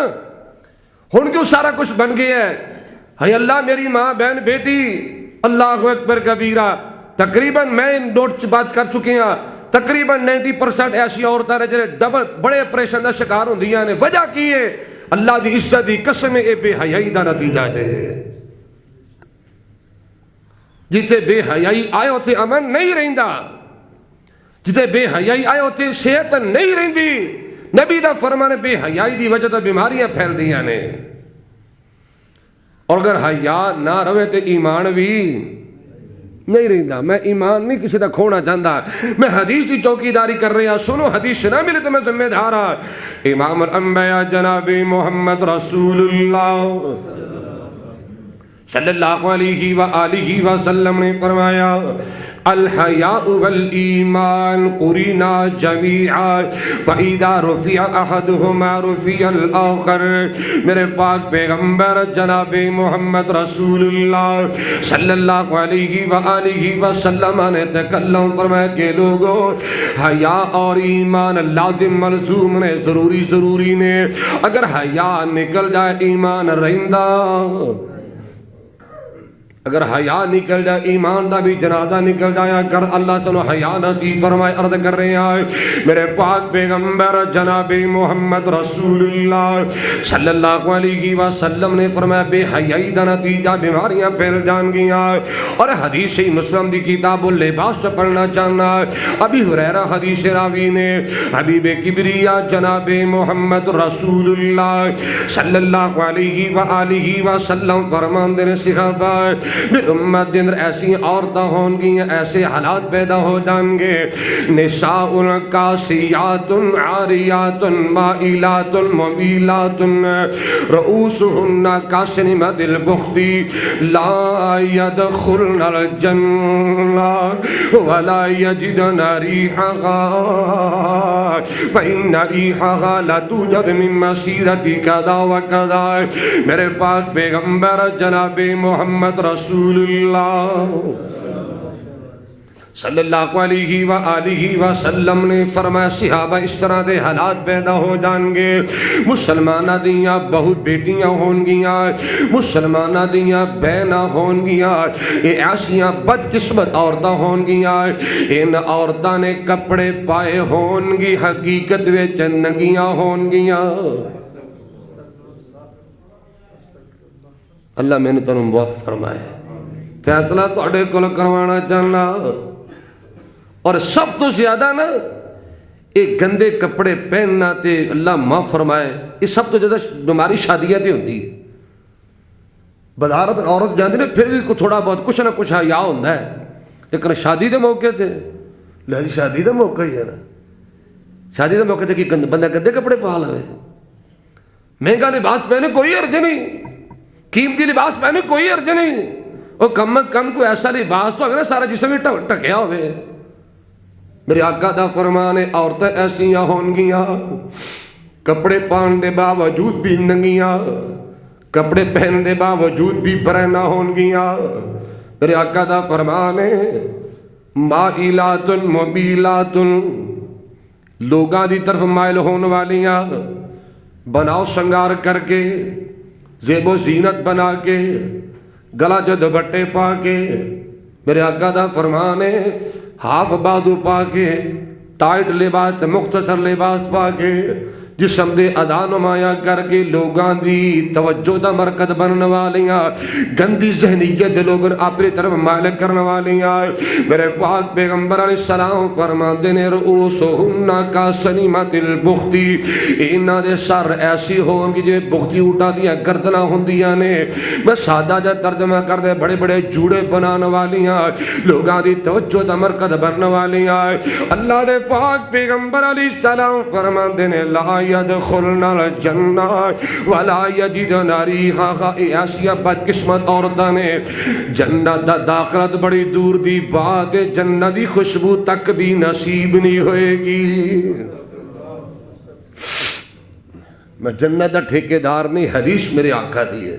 ہن کیوں سارا کچھ بن گیا ہے؟ ہے اللہ میری ماں بہن بیٹی اللہ اکبر کبیرہ، تقریباً میں نوٹ بات کر چکے ہیں تقریباً 90% ایسی عورتیں نے جنہیں ڈبل بڑے اپریشن کا شکار ہوندیاں نے۔ وجہ کی ہے؟ اللہ دی عزت دی قسم اے بے حیائی دا نتیجہ ہے۔ جتے بے حیائی آئے ہوتے امن نہیں رہندا، جتے بے حیائی آئے ہوتے صحت نہیں رہندی۔ نبی دا فرمان بے حیائی دی وجہ تو بیماریاں پھیل دیاں نے، اور اگر حیا نہ رہے تو ایمان بھی نہیں رہندا۔ میں ایمان نہیں کسی دا کھونا چاہتا، میں حدیث کی چوکیداری کر رہا، سنو حدیث نہ ملے تو میں ذمہ دار ہاں۔ امام الانبیاء جناب محمد رسول اللہ صلی اللہ علیہ وآلہ وسلم نے فرمایا الحیاء والایمان قرینا جمیعا فاذا رفع احدہما رفع الاخر۔ میرے پاک پیغمبر جناب محمد رسول اللہ صلی اللہ علیہ وآلہ وسلم نے تکلم فرمایا کہ لوگوں حیا اور ایمان لازم ملزوم نے، ضروری نے۔ اگر حیا نکل جائے ایمان رہندا، اگر حیا نکل جائے ایمان دا بھی جنازہ نکل جائے۔ اگر اللہ سنو حیا نصیب فرمائے، عرض کر رہے ہیں میرے پاک پیغمبر جناب محمد رسول اللہ صلی اللہ علیہ وسلم نے فرمایا بے حیائی دا نتیجہ بیماریاں پھیل جان گیا۔ اور حدیث مسلم دی کتاب اللباس سے پڑھنا چاہنا، ابی ہریرہ حدیث راوی نے حبیب کبریہ جناب محمد رسول اللہ صلی اللہ علیہ وآلہ وسلم فرمان دینے صحابہ میری امت کے اندر ایسی عورتیں ہوں گی، ایسے حالات پیدا ہو جائیں گے، نساء کاسیات عاریات مائلات ممیلات رؤوسہن کاسنمۃ البخت لا يدخلن الجنہ ولا یجدن ریحہا فإن ریحہا لتوجد من مسیرۃ کذا وکذا۔ میرے پاک پیغمبر جناب محمد رسول اللہ صلی اللہ علیہ وآلہ وسلم نے فرمایا صحابہ اس طرح دے حالات پیدا ہو جان گے، مسلمانہ دیاں بہت بیٹیاں ہون گیاں، مسلمانہ دیاں بہناں ہون گیاں، یہ ایسیاں بدقسمت عورتاں ہون گیاں، ان عورتاں نے کپڑے پائے ہون گی، حقیقت وچ ننگیاں ہون گیاں۔ اللہ میں نے تنوں معاف فرمائے، فیصلہ تہاڈے کول کروانا چاہنا۔ اور سب تو زیادہ نا ایک گندے کپڑے پہننا تے اللہ معاف فرمائے، یہ سب تو زیادہ بیماری شادیاں تے ہوندی ہے۔ بدارت عورت جاندی نے پھر بھی تھوڑا بہت کچھ نہ کچھ حیا ہوندا ہے، لیکن شادی دے موقع تے لہذا شادی دا موقع ہی ہے نا، شادی دے موقع تے کہ بندہ گندے کپڑے پا لے، مہنگا لباس پہنے کوئی حرج نہیں، قیمتی لباس پہنے کوئی حرج نہیں، اور کم از کم کوئی ایسا لباس تو اگر سارا جسم بھی ٹکیا ہوئے۔ میرے آقا دا فرمان ہے عورتیں ایسیاں ہون گیاں کپڑے پان دے باوجود بھی ننگیاں، کپڑے پہن دے باوجود بھی برہنہ ہون گیاں۔ میرے آقا دا فرمان ہے مائلات ممیلات، لوگاں دی طرف مائل ہون والیاں، بناؤ سنگار کر کے زیب و زینت بنا کے گلا جو دوپٹے پا کے میرے آقا دا فرمان ہے ہاف بازو پا کے ٹائٹ لباس مختصر لباس پا کے جسم دے ادا نمایاں کر کے لوگاں دی توجہ دا مرکز بننے والیاں گندی ذہنیت دے لوگوں اپنی طرف مائل کرنے والیاں میرے پاک پیغمبر علیہ السلام فرماندے نے رؤوسہن کا سنیمۃ البختی انہاں دے سر ایسی ہون گی جے بختی اٹھا دیا گردناں ہوندیاں نے میں سادہ جا ترجمہ کر دے بڑے بڑے جوڑے بنانے والیاں لوگاں دی توجہ دا مرکز بننے والیاں اللہ دے پاک پیغمبر علیہ السلام فرماندے نے لا يدخلنا الجنہ ولا یجدن ریحہا ایسی بد قسمت عورتاں نے جنت دا داخلت بڑی دور دی بات ہے جنت دی خوشبو تک بھی نصیب نہیں ہوئے گی میں جنت دا ٹھیکیدار نہیں حدیث میرے آقا دی ہے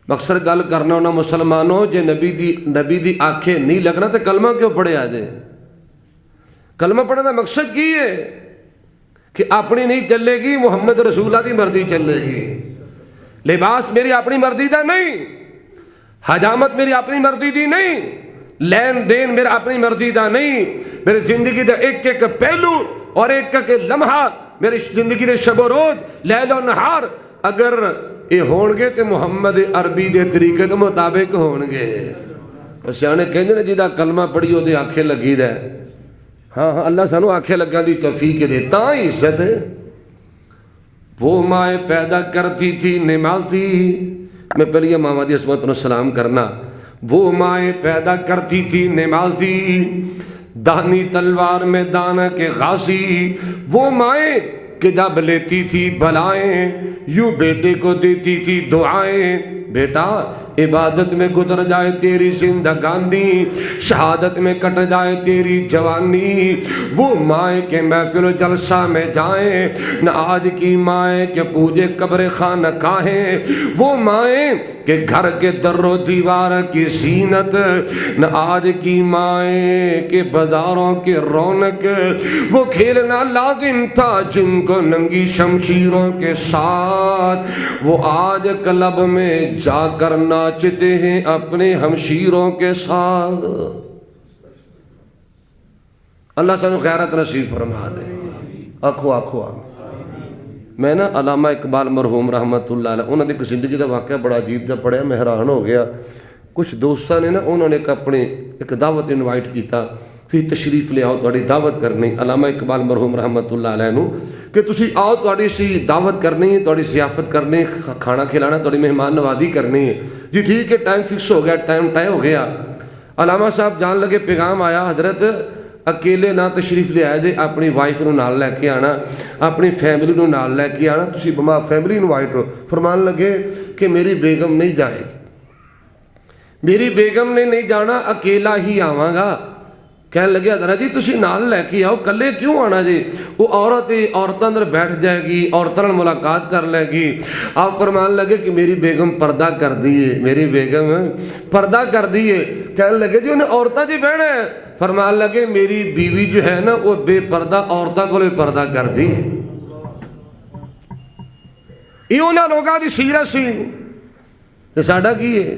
مقصد گل کرنا ہونا مسلمانوں جے نبی دی آنکھیں نہیں لگنا تو کلمہ کیوں پڑھے آجے کلمہ پڑھنے کا مقصد کی ہے کہ اپنی نہیں چلے گی محمد رسول اللہ دی مرضی چلے گی لباس میری اپنی مرضی دا نہیں حجامت میری اپنی مرضی دی نہیں لین دین میرا اپنی مرضی دا نہیں میری زندگی دا ایک ایک پہلو اور ایک ایک لمحہ میری زندگی دے شب و روز لیل و نہار اگر یہ ہونگے تو محمد عربی دے طریقے دے مطابق ہونگے سیانے کہندے نے جیدہ کلمہ پڑھی ہو دے آنکھیں لگی دے ہاں ہاں اللہ سانو آنکھیں لگا دی توفیق دے تاں عزت ہے وہ مائیں پیدا کرتی تھی نمازی میں پہلے یہ ماما دی عصمت انہوں سلام کرنا وہ مائیں پیدا کرتی تھی نمازی دانی تلوار میں دانا کے غازی وہ مائیں کہ جب لیتی تھی بلائیں یوں بیٹے کو دیتی تھی دعائیں بیٹا عبادت میں گزر جائے تیری زندگانی شہادت میں کٹ جائے تیری جوانی وہ مائیں کے محفل و جلسہ میں جائیں نہ آج کی مائیں کہ پوجے قبر خانہ کاہیں وہ مائیں کہ گھر کے در و دیوار کی زینت نہ آج کی مائیں کہ بازاروں کی رونق وہ کھیلنا لازم تھا جن کو ننگی شمشیروں کے ساتھ وہ آج کلب میں جا کر ناچتے ہیں اپنے ہمشیروں کے ساتھ اللہ سانو غیرت نصیب فرما دے آنکھو آنکھو آنکھو میں نا علامہ اقبال مرحوم رحمت اللہ علیہ انہوں نے ایک زندگی کا واقعہ بڑا عجیب جب پڑھیا میں حیران ہو گیا کچھ دوستاں نے نا انہوں نے ایک دعوت انوائٹ کیتا پھر تشریف لے آؤ تھوڑی دعوت کرنی علامہ اقبال مرحوم رحمت اللہ علیہ نو کہ تسی آؤ تھوڑی سی دعوت کرنی تھوڑی ضیافت کرنی کھانا کھلانا تھوڑی مہمان نوازی کرنی ہے جی ٹھیک ہے ٹائم فکس ہو گیا ٹائم طے ہو گیا علامہ صاحب جان لگے پیغام آیا حضرت اکیلے نہ تشریف لے آئے دے اپنی وائف نو نال لے کے آنا اپنی فیملی نو نال لے کے آنا تسی بما فیملی انوائٹ ہو فرمان لگے کہ میری بیگم نہیں جائے گی میری بیگم نے نہیں جانا اکیلا ہی آواں گا کہنے لگے حضرت جی تسی نال لے کے آؤ کلے کیوں آنا جی وہ عورت اندر بیٹھ جائے گی عورتوں نے ملاقات کر لے گی آپ فرمان لگے کہ میری بیگم پردہ کر دیئے میری بیگم پردہ کر دیئے کہنے لگے جی انہیں عورتیں جی بہنے فرمان لگے میری بیوی جو ہے نا وہ بے پردہ عورتوں کو لے پردہ کر دی یہ انہوں لوگاں دی سیرت سی کہ ساڑھا کی ہے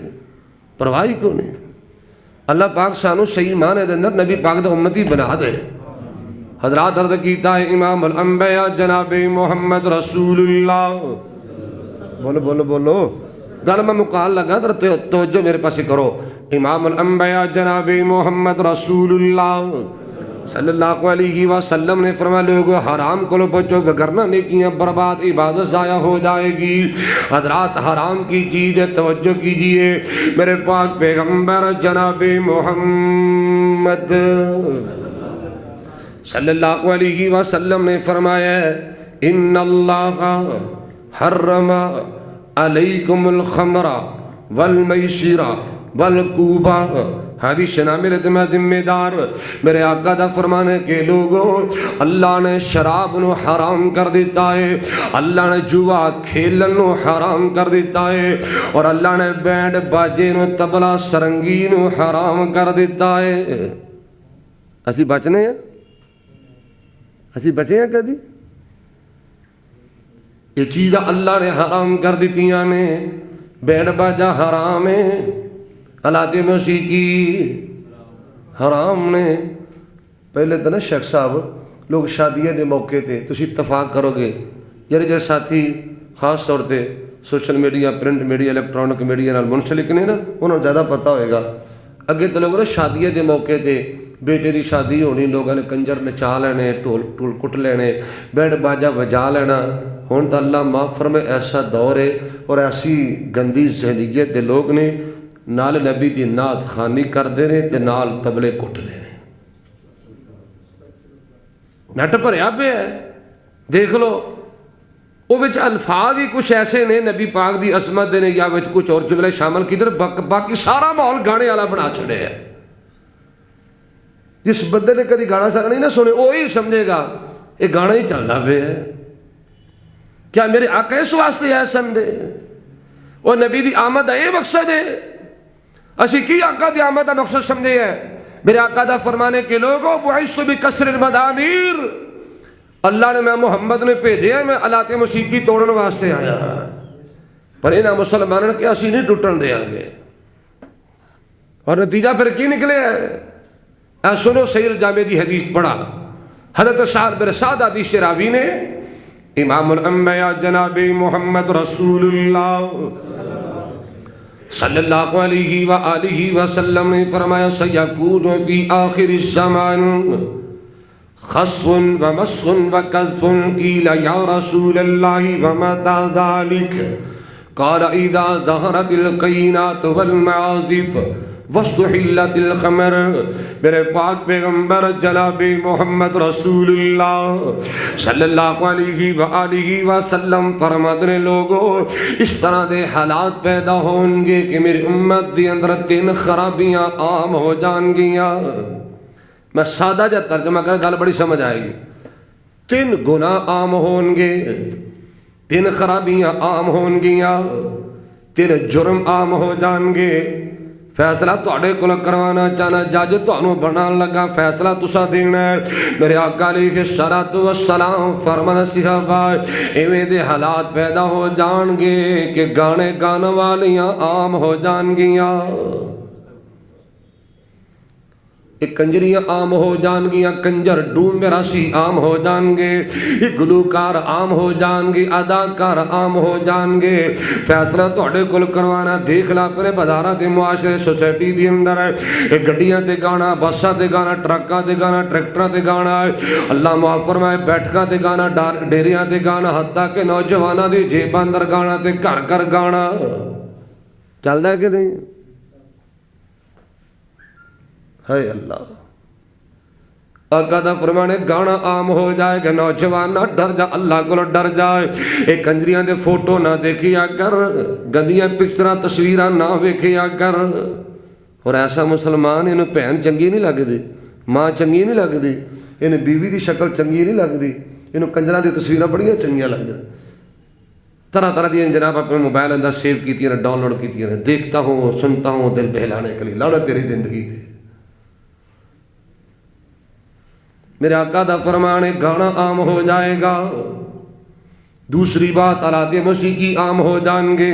پرواہی کو نہیں اللہ پاک سانو صحیح معنی دے اندر نبی پاک دا امتی بنا دے حضرات عرض کیتا ہے امام الانبیاء جناب محمد رسول اللہ بولو بولو بولو گل میں مقال لگا در توجہ میرے پاس کرو امام الانبیاء جناب محمد رسول اللہ صلی اللہ علیہ وسلم نے فرمایا لوگو حرام کو لو بچو بگرنا نیکیاں برباد عبادت ضائع ہو جائے گی حضرات حرام کی چیز توجہ کیجئے میرے پاک پیغمبر جناب محمد صلی اللہ علیہ وسلم نے فرمایا ان اللہ حرم علیکم الخمر والمیسر والکوبہ حدیث شنا میرے دماغ ذمہ دار میرے آقا دا فرمانے کے لوگوں اللہ نے شراب نو حرام کر دیتا ہے اللہ نے جوا کھیلن نو حرام کر دیتا ہے اور اللہ نے بینڈ باجے نو تبلا سرنگی نو حرام کر دیتا ہے اسی بچنے ہیں اسی بچے ہیں کدی یہ چیزاں اللہ نے حرام کر دیتیاں نے، بینڈ باجا حرام ہے، آلات موسیقی حرام نے۔ پہلے تو نا شیخ صاحب لوگ شادیاں دے موقع تے تسی اتفاق کرو گے جڑے جے ساتھی خاص طور تے social media, print media, electronic media نال منسلک نے نا، انہوں نے زیادہ پتہ ہوئے گا۔ اگے تو لوگ نا شادیاں دے موقع تے بیٹے دی شادی ہونی، لوگوں نے کنجر نچا لینے، ٹول ٹول کٹ لینے، بینڈ باجا بجا لینا۔ ہن تو اللہ معاف فرمائے ایسا دور ہے اور ایسی گندی ذہنیت دے لوگ نے، نال نبی دی نعت خوانی کردے نے تے نال تبلے کٹدے نے۔ نٹ بھریا پہ ہے، دیکھ لو وہ وچ الفاظ ہی کچھ ایسے نے نبی پاک دی عظمت دے نے، یا وچ کچھ اور جملے شامل کیتے، باقی سارا ماحول گانے والا بنا چھڑے ہے۔ جس بندے نے کدی گانا چلنا نہیں نہ سنے، وہی سمجھے گا یہ گانا ہی چلتا پہ ہے۔ کیا میرے آقا اس واسطے ہے سمجھے؟ وہ نبی دی آمد دا یہ مقصد ہے؟ اسی کی آقا دی آمد دا مقصد سمجھے ہے؟ میرے آقا دا فرمانے کے لوگوں بعثت بکسر المزامیر، اللہ نے میں محمد نے بھیجے ہیں، میں آلات موسیقی توڑن واسطے آیا، پر انہاں مسلمانوں کے اسی نہیں ٹوٹن دیا گے۔ اور نتیجہ پھر کی نکلے ہے؟ اے سنو سیر جامع دی حدیث پڑھا، حضرت سعد بن سعد حدیث راوی نے، امام الانبیاء جناب محمد رسول اللہ صلی اللہ علیہ وآلہ وسلم نے فرمایا سیکون فی آخر الزمان خصف ومسخ وقذف قیل یا رسول اللہ ومتى ذلك قال اذا ظہرت القینات والمعازف واستحلت الخمر۔ میرے پاک پیغمبر جناب محمد رسول اللہ صلی اللہ علیہ وآلہ وسلم فرماتے ہیں لوگوں اس طرح دے حالات پیدا ہوں گے کہ میری امت دی اندر 3 خرابیاں عام ہو جان گیاں۔ میں سادہ جا ترجمہ کر گل بڑی سمجھ آئے گی۔ 3 گناہ عام ہوں گے، 3 خرابیاں عام ہوں گیاں، 3 جرم عام ہو جان گے۔ فیصلہ تواڈے کول کروانا چاہنا، جج تانوں بنان لگا، فیصلہ تساں دینا ہے۔ میرے آقا علیہ الصلوۃ والسلام فرمایا صحابہ ایویں دے حالات پیدا ہو جان گے کہ گانے گان والیاں عام ہو جان گیاں، کنجریاں عام ہو جان گیاں، کنجر ڈوم راسی عام ہو جان گے، گلوکار عام ہو جان گے، اداکار عام ہو جان گے۔ فیصلہ تواڈے کول کروانا، دیکھ لا پرے بازاراں تے معاشرے سوسائٹی دی اندر ہے، گڈیاں تے گانا، بساں تے گانا، ٹرکاں تے گانا، ٹریکٹراں تے گانا، اللہ معاف فرمائے بیٹھکاں تے گانا، ڈیریاں تے گانا، حتیٰ کہ نوجواناں دی جیباں اندر گانا تے گھر گھر گانا چلدا ہے کہ نہیں؟ ہے اللہ آقا دا فرمانے گانا عام ہو جائے گا، نوجوان نہ ڈر جا، اللہ کو ڈر جائے، ایک کنجریاں دے فوٹو نہ دیکھیا کر، گندیاں پکچراں تصویراں نہ ویکھیا کر۔ اور ایسا مسلمان انہوں بہن چنگی نہیں لگ دی، ماں چنگی نہیں لگ دی، انہیں بیوی دی شکل چنگی نہیں لگ دی، انہوں کنجراں دی تصویراں بڑیاں چنگیاں لگ دی، طرح طرح دی جناب اپنے موبائل اندر سیو کیتی ہیں، ڈاؤن لوڈ کیتی ہیں، دیکھتا ہوں سنتا ہوں دل بہلانے کے لیے، لڑا تیری زندگی دے۔ میرے آقا دا فرمان ہے گانا عام ہو جائے گا۔ دوسری بات آلات موسیقی عام ہو جان گے،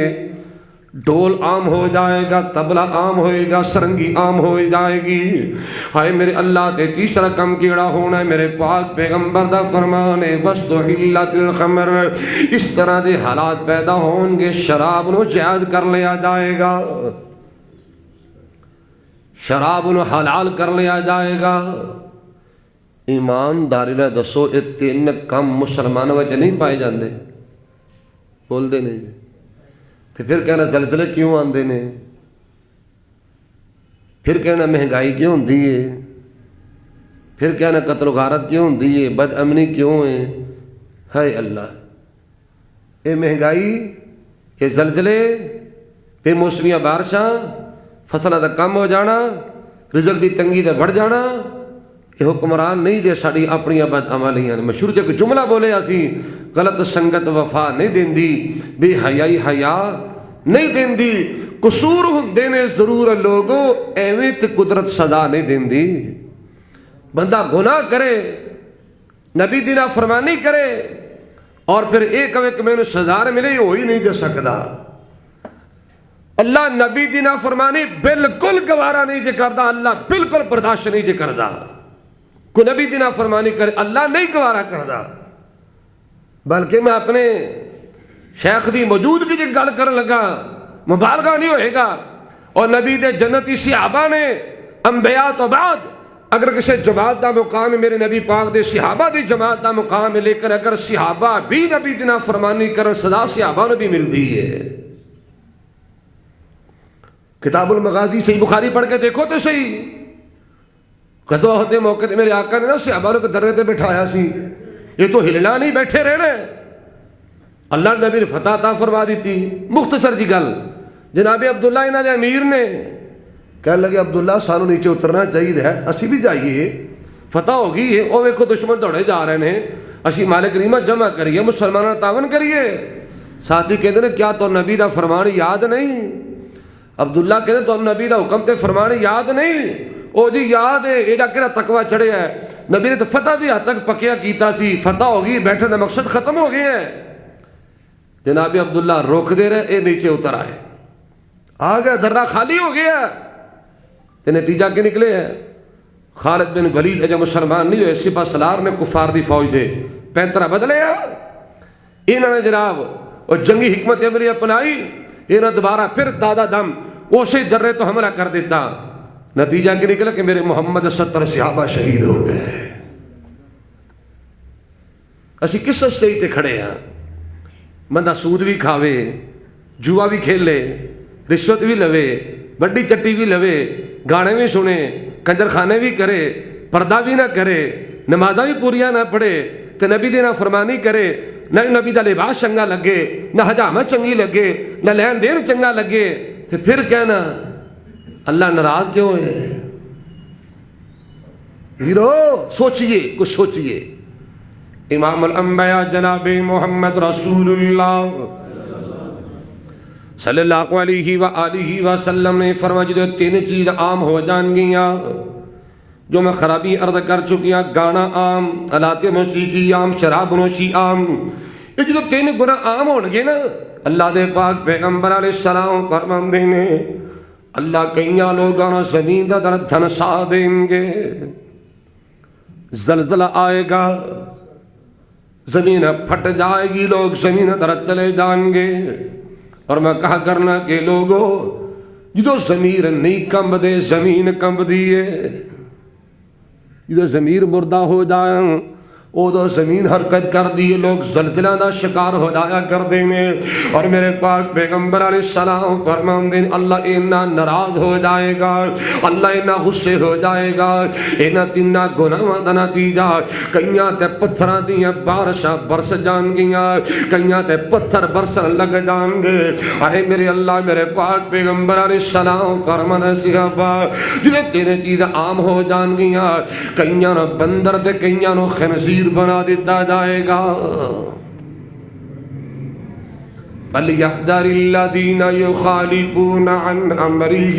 ڈھول عام ہو جائے گا، طبلہ عام ہوئے گا، سرنگی عام ہو جائے گی۔ ہائے میرے اللہ دے تیسرا کم کیڑا ہونا ہے، میرے پاک پیغمبر دا فرمان ہے وَاسْتُحِلَّتِ الْخَمْرُ، اس طرح دے حالات پیدا ہوں گے شراب نو جائز کر لیا جائے گا، شراب نو حلال کر لیا جائے گا۔ ایمانداری نہ دسو یہ 3 کم مسلمانوں وچ نہیں پائے جاندے؟ بول دے نہیں تو پھر کہنا زلزلے کیوں آندے نے، پھر کہنا مہنگائی کیوں ہوندی ہے، پھر کہنا قتل و غارت کیوں ہوندی ہے، بد امنی کیوں ہے۔ ہے اللہ یہ مہنگائی، یہ زلزلے، پھر موسمیاں بارشاں، فصلوں کا کم ہو جانا، رزق دی تنگی دا بڑھ جانا، یہ حکمران نہیں دے ساڑی اپنی بد عملیاں۔ مشہور جو جملہ بولے اسی غلط سنگت وفا نہیں دیندی، بے حیائی حیا نہیں دیندی، قصور ہوندے نے ضرور لوگوں ایویں تے قدرت سزا نہیں دیندی۔ بندہ گناہ کرے، نبی دی نافرمانی کرے، اور پھر یہ کہے کہ میں نے سزا ملے، ہو ہی نہیں دے سکتا۔ اللہ نبی دی نافرمانی بالکل گوارا نہیں جے کردا، اللہ بالکل برداشت نہیں جے کردا۔ کوئی نبی دی نافرمانی کرے اللہ نہیں گوارا کردا، بلکہ میں اپنے شیخ دی موجودگی جی گل کرن لگا مبالغہ نہیں ہوئے گا۔ اور نبی دے جنتی صحابہ نے انبیاء تو بعد اگر کسی جماعت دا مقام ہے، میرے نبی پاک دے صحابہ دی جماعت دا مقام ہے، لیکن اگر صحابہ بھی نبی دی نافرمانی کرن سزا صحابہ نے بھی ملتی ہے۔ کتاب المغازی صحیح بخاری پڑھ کے دیکھو تو صحیح، غزوہ ہوتے موقع تے میرے آقا نے نا صحابہ کو درے تے بٹھایا سی، یہ تو ہلنا نہیں بیٹھے رہنے۔ اللہ نبی نے فتح عطا فرما دیتی۔ مختصر جی گل، جناب عبداللہ انہاں دے امیر نے کہنے لگے عبداللہ سانو نیچے اترنا چاہیے ہے، اسی بھی جائیے، فتح ہو گئی ہے، وہ ویکھو دشمن دوڑے جا رہے ہیں، اسی مال غنیمت جمع کریے، مسلمانوں تعاون کریے۔ ساتھی کہتے ہیں کیا تو نبی دا فرمان یاد نہیں؟ عبداللہ کہتے ہیں تو نبی دا حکم تے فرمان یاد نہیں؟ او جی یاد ہے، ایڈا کہڑا تقوی چڑھیا ہے، نبی نے تو فتح دی حد تک پکیا کیتا سی، فتح ہو گئی، بیٹھنے دا مقصد ختم ہو گیا ہے۔ جناب عبداللہ روک دے رہے، اے نیچے اتر آئے، آ گیا، درہ خالی ہو گیا۔ تے نتیجہ کے نکلے ہے، خالد بن ولید اجا مسلمان نہیں ہوئے، سپہ سالار نے کفار دی فوج دے پینترا بدلے ہیں، انہوں نے جناب اور جنگی حکمت عملی اپنائی، انہوں نے دوبارہ پھر دادا دم اسی درے تو حملہ کر دیتا۔ نتیجہ کے نکلا کہ میرے محمد 70 صحابہ شہید ہو گئے۔ اسی کس سٹیج تے کھڑے ہیں؟ بندہ سود بھی کھاوے، جوا بھی کھیلے، رشوت بھی لوے، بڑی چٹی بھی لوے، گانے بھی سنے، کنجر خانے بھی کرے، پردہ بھی نہ کرے، نمازاں بھی پوریاں نہ پڑھے، تے نبی دی نافرمانی کرے، نہ نبی دا لباس چنگا لگے، نہ حجامت چنگی لگے، نہ لین دین چنگا لگے، تے پھر کہنا اللہ ناراض کیوں ہے؟ ہیرو سوچئے، کچھ سوچئے۔ امام الانبیاء جناب محمد رسول اللہ صلی اللہ علیہ وآلہ وسلم نے فرمایا جو تین چیز عام ہو جان گیاں، جو میں خرابی عرض کر چکیاں، گانا عام، آلات موسیقی عام، شراب نوشی عام، یہ جو تین گناہ عام ہو گے نا، اللہ دے پاک پیغمبر علیہ السلام فرماندے نے اللہ کئیاں لوگاں نو زمین دا در دھنسا دیں گے، زلزلہ آئے گا، زمین پھٹ جائے گی، لوگ زمین در چلے جائیں گے۔ اور میں کہا کرنا کہ لوگوں جدو ضمیر نہیں کمب دے زمین کمب دیئے، جدو ضمیر مردہ ہو جائیں او دو زمین حرکت کر دیئے، لوگ زلزلہ دا شکار ہو جایا کر دینے۔ اور میرے پاک پیغمبر علیہ السلام فرمان دیں اللہ اینا ناراض ہو جائے گا، اللہ اینا غصے ہو جائے گا، اینا تینہ گناہ دا نتیجہ کئیاں تے پتھراں دیاں بارشاں برس جان گیاں، کئیاں تے پتھر برسن لگ جان گے۔ آئے میرے اللہ میرے پاک پیغمبر علیہ السلام فرمان صحابہ جنہیں تیرے چیز عام ہو جان گیاں، کئیاں نو بندر تے کئیاں نو خنزیر بنا دیتا جائے گا۔ فَلْيَحْذَرِ الَّذِينَ يُخَالِفُونَ عَنْ أَمْرِهِ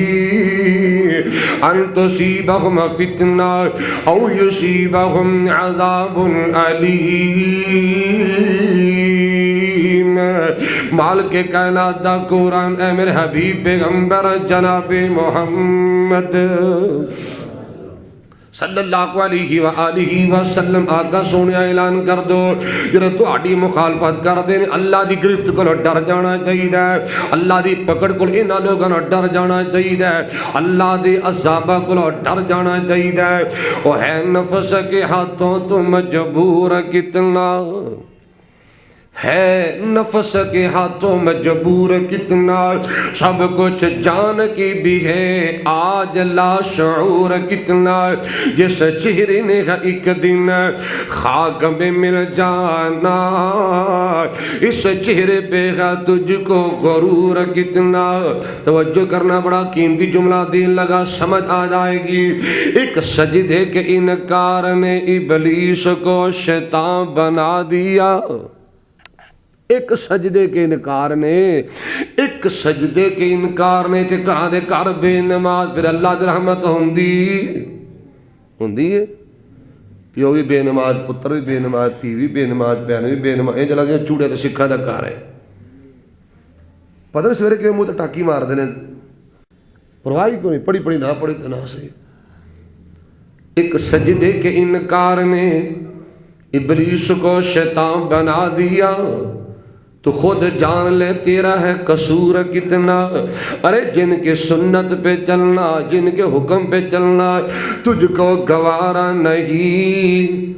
أَن تُصِيبَهُمْ فِتْنَةٌ أَوْ يُصِيبَهُمْ عَذَابٌ أَلِيمٌ۔ مالک کائنات دا قرآن اے میرے حبیب پیغمبر جناب محمد صلی اللہ علیہ وآلہ وسلم آقا سونے اعلان کر دو جنہوں تو آڑی مخالفت کر دیں اللہ دی گرفت کو ڈر جانا چاہیے، اللہ دی پکڑ کو انہاں لوگوں ڈر جانا چاہیے، اللہ دی عذابہ کو ڈر جانا چاہیے۔ وہ ہے نفس کے ہاتھوں تو مجبور کتنا، ہے نفس کے ہاتھوں مجبور کتنا، سب کچھ جان کی بھی ہے آج لا شعور کتنا، جس چہرے نے ایک دن خاک میں مل جانا، اس چہرے پہ ہے تجھ کو غرور کتنا۔ توجہ کرنا بڑا قیمتی جملہ دین لگا سمجھ آ جائے گی۔ ایک سجدے کے انکار نے ابلیس کو شیطان بنا دیا، ایک سجدے کے انکار نے، ایک سجدے کے انکار نے تے کہاں دے کر بے نماز پھر اللہ دی رحمت ہوندی ہے، پیو بھی بے نماز، پتر بھی بے نماز، دھی بھی بے نماز، بہن بھی بے نماز، یہ لگتا چوڑے تو سکھاں دا گھر ہے. پتہ نہیں سویرے کیوں منہ تے ٹاکی مار دینے، پرواہ کیوں نہیں، پڑھی پڑھی نہ پڑھی تو نہ صحیح. ایک سجدے کے انکار نے ابلیس کو شیطان بنا دیا، تو خود جان لے تیرا ہے قصور کتنا. ارے جن کے سنت پہ چلنا، جن کے حکم پہ چلنا تجھ کو گوارا نہیں.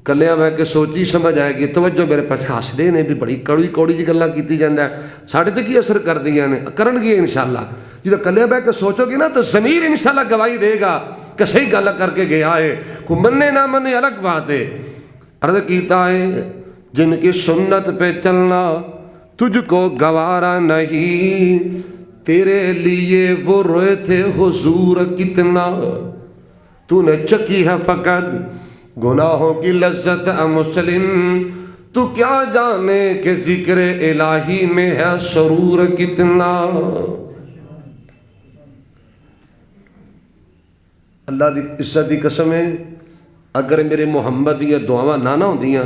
کلیا میں کہ سوچی سمجھ آئے گی. توجہ میرے پاس ہسدے نے بھی بڑی کڑوی کوڑی جی گلاں کیتی جاندا ہے، ساڈے تے کی اثر کر دیاں نے، کرن گی انشاءاللہ. جدوں کلیا بیٹھ کے سوچو گی نا تو ضمیر انشاءاللہ گواہی دے گا کہ صحیح گل کر کے گیا ہے. کو مننے نہ مننے الگ بات ہے. عرض کیتا ہے جن کی سنت پہ چلنا تجھ کو گوارا نہیں، تیرے لیے وہ روئے تھے حضور کتنا. تو نے چکی ہے فقط گناہوں کی لذت مسلم، تو کیا جانے کہ ذکر الہی میں ہے سرور کتنا. اللہ دی عزت دی قسم ہے، اگر میرے محمد دیا دعاواں نہ ہوندیاں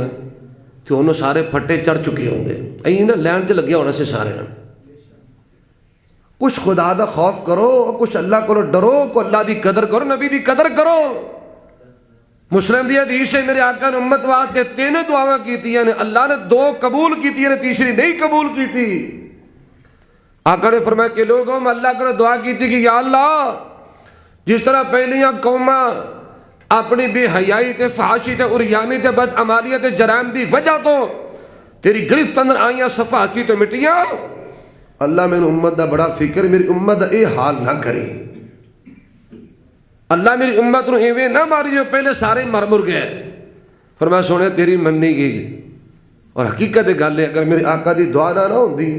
تو انہوں سارے پھٹے چڑھ چکے ہوں گے. این نا لین چ لگیا ہونا سے سارے. کچھ خدا دا خوف کرو، کچھ اللہ کو ڈرو، کو اللہ دی قدر کرو، نبی دی قدر کرو. مسلم دی حدیث ہے میرے آقا نے امت واسطے 3 دعاواں کیتیاں نے، اللہ نے 2 قبول کیتی نے، تیسری نہیں قبول کیتی. آقا نے فرمایا کہ لوگوں میں اللہ کو دعا کیتی کہ یا اللہ جس طرح پہلیاں قوماں اپنی بے حیائی تے فحاشی تے اریانی تے بدعمالی تے جرائم دی وجہ تو تیری گرفت اندر آئیاں صفحاتی تے مٹیاں، اللہ میں امت دا بڑا فکر، میری امت دا اے حال نہ کرے. اللہ میری امت نو ایویں نہ ماری جو پہلے سارے مر مر گئے. فرمایا سونے تیری مننی گئی. اور حقیقت گل ہے اگر میرے آقا دی دعا نہ ہوندی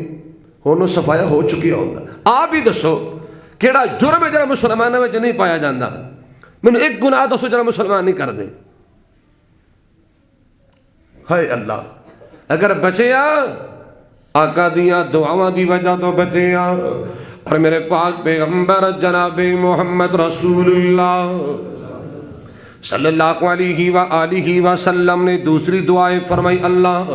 ہونوں صفایا ہو چکی ہوندا. آپ ہی دسو کیڑا جرم ہے جڑا مسلمانوں وچ نہیں پایا جاندا؟ میں نے ایک گناہ دسو جڑا مسلمان نہیں کر دے. ہائے اللہ اگر بچیا آقا دیاں دعاواں دی وجہ تو بچیا. اور میرے پاک پیغمبر جناب محمد رسول اللہ صلی اللہ علیہ وآلہ وسلم نے دوسری دعائیں فرمائی، اللہ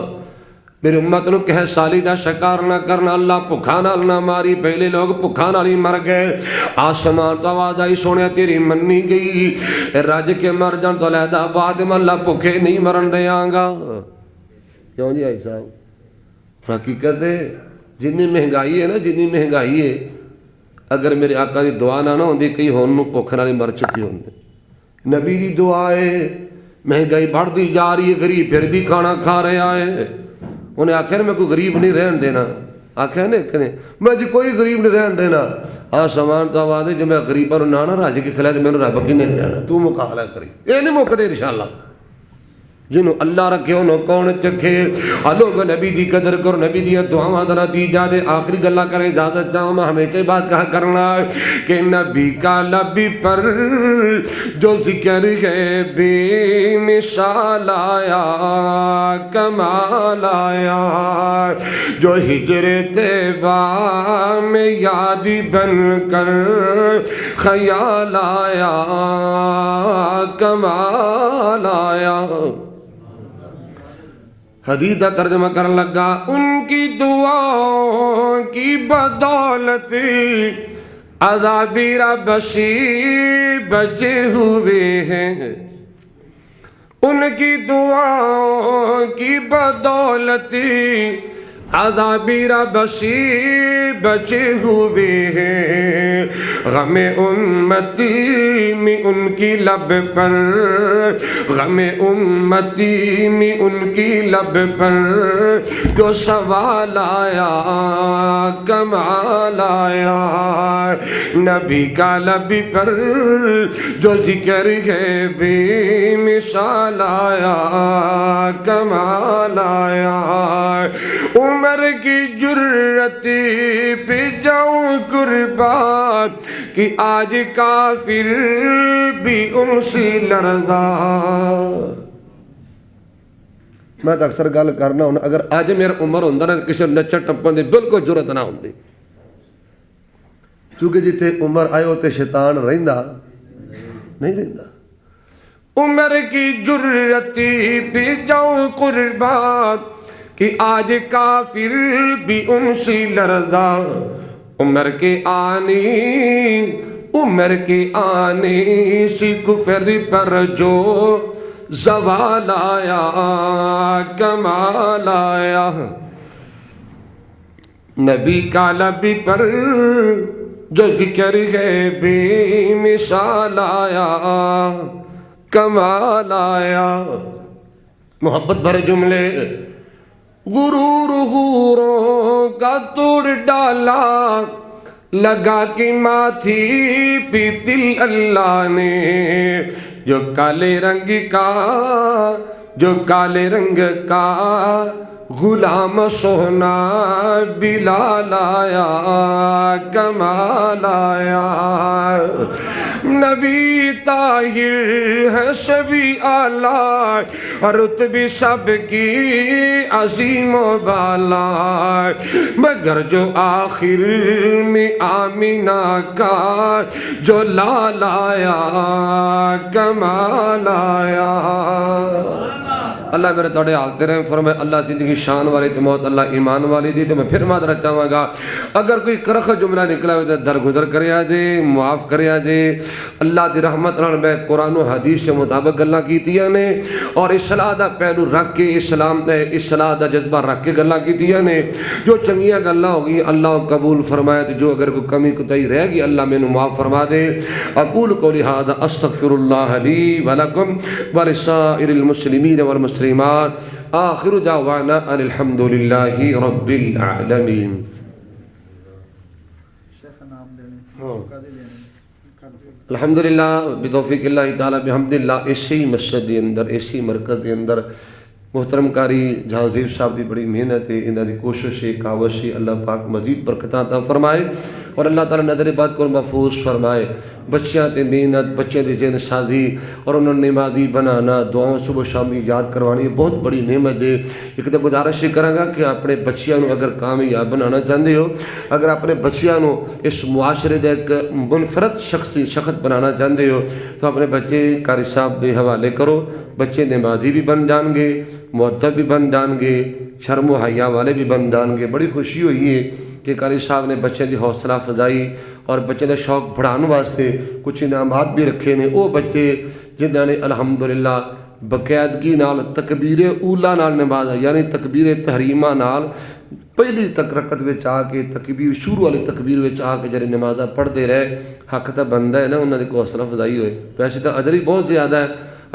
میری امت نو کہے سالی دا شکار نہ کرنا، اللہ بھکھا نال نہ ماری. پہلے لوگ بھکھا نال ہی مر گئے. آسمان تو آواز آئی سونے تیری مننی گئی، رج کے مر جان تو لہدا بعد میں اللہ بھکھے نہیں مرن دیاں گا. کیوں جی آئی صاحب؟ حقیقت ہے جنی مہنگائی ہے نا، جنی مہنگائی ہے، اگر میرے آقا دی دعا نہ ہوندی کئی ہون نو بھکھ نال ہی مر چکی ہوندے. نبی دی دعا ہے، مہنگائی بڑھتی جا رہی ہے، غریب پھر بھی کھانا کھا رہا ہے. انہیں آخر میں کوئی غریب نہیں رہن دینا. آخر نے میں جی کوئی غریب نہیں رہن دینا. آسمان تو آواز ہے جب میں غریباں نہ رج کے کھلائے تو میں نے رب کی نہیں کہنا، تو مقابلہ کری. یہ نہیں مکدے انشاءاللہ. جنہوں اللہ رکھے انہوں کون چکھے. لوگ نبی دی قدر کرو، نبی دی دعاواں دا نتیجہ دے. آخری گلا کریں اجازت چاہوں میں ہمیشہ بات کہا کرنا کہ نبی کا لبی پر جو ذکر ہے بے مثال آیا، کمال آیا، جو ہجر طیبہ میں یادی بن کر خیال آیا، کمال آیا. حدیث کا ترجمہ کرنے لگا، ان کی دعاؤں کی بدولت عذاب رب سے بچے ہوئے ہیں. ان کی دعاؤں کی بدولت عذاب رب سے بچے ہوئے ہیں. غم امتی میں ان کی لب پر، غم امتی میں ان کی لب پر جو سوال آیا، کمال آیا. نبی کا لب پر جو ذکر ہے بے مثال آیا، کمال آیا. عمر کی جرت پہ جاؤں قربان کہ آج کافر بھی ان سے لرزا. میں تو اکثر گل کرنا ہوں اگر اج میرا عمر ہوندہ نا کسی نچن ٹپن دی بالکل جرت نہ ہوندی، کیونکہ جتھے عمر آئے ہوتے شیطان رہندا نہیں رہندا. عمر کی جرتی بھی جاؤں قربان کہ آج کافر بھی ان سے لرزا، عمر کے آنے سے کفر پر جو زوال آیا کمال آیا، نبی کا لب پر جو ذکر ہے بے مثال آیا کمال آیا۔ محبت بھرے جملے، غرور غوروں کا توڑ ڈالا، لگا کہ ماتھی پہ دل اللہ نے، جو کالے رنگ کا غلام سونا بلال آیا کمال آیا۔ نبی طاہر ہے سبھی اعلیٰ، رتبے سب کی عظیم و بالا، مگر جو آخر میں آمینہ کا جو لال آیا کمال آیا۔ اللہ میرے توڑے آگتے رہے فرمائے اللہ زندگی شان والی تو موت اللہ ایمان والی دی۔ تو میں پھر معذرت چاہوں گا اگر کوئی کرخ جملہ نکلا ہوئے تو درگزر کریا دے، معاف کریا دے۔ اللہ دی رحمت رہن میں قرآن و حدیث سے مطابق گلہ کیتیاں نے، اور اصلاح دا پہلو رکھ کے اصلاح دا جذبہ رکھ کے گلہ کیتیاں نے۔ جو چنگیاں گلہ ہوگی اللہ قبول فرمائے، تو جو اگر کوئی کمی کوتاہی رہ گی اللہ میں نے معاف فرما دے۔ اقول قولی ھذا استغفر اللہ لی ولکم ولسائر المسلمین والمسلمات، آخر دعوانا ان الحمد للہ رب العالمین۔ الحمدللہ بتوفیق اللہ تعالیٰ بحمد اللہ۔ اسی مسجد دے اندر، اسی مرکز دے اندر محترم قاری جہاں زیب صاحب دی بڑی محنت ہے، انہاں دی کوشش ہے، کاوش ہے، اللہ پاک مزید برکتاں عطا فرمائے اور اللہ تعالیٰ نظر بات کو محفوظ فرمائے۔ بچیاں تے محنت، بچے دی ذہن سازی اور انہوں نے نمازی بنانا، دعاؤں صبح شام دی یاد کروانی بہت بڑی نعمت ہے۔ ایک تو گزارش ہی کراں گا کہ اپنے بچیاں نو اگر کامیاب بنانا چاہتے ہو، اگر اپنے بچیاں نو اس معاشرے دے ایک منفرد شخص بنانا چاہتے ہو تو اپنے بچے قاری صاحب دے حوالے کرو۔ بچے نمازی بھی بن جان گے، مؤدب بھی بن جان گے، شرم و حیا والے بھی بن جان گے۔ بڑی خوشی ہوئی ہے کہ قاری صاحب نے بچے دی حوصلہ افزائی اور بچے دا شوق بڑھانے واسطے کچھ انعامات بھی رکھے نے۔ وہ بچے جنہاں نے الحمدللہ باقاعدگی نال تکبیر اولا نال نماز، یعنی تکبیر تحریمہ نال پہلی رکعت وچ آ کے تکبیر شروع والی تکبیر وچ آ کے جڑے نمازاں پڑھتے رہے، حق تا بندا ہے نا انہاں دی حوصلہ افزائی ہوئے۔ ویسے تو اجر ہی بہت زیادہ ہے،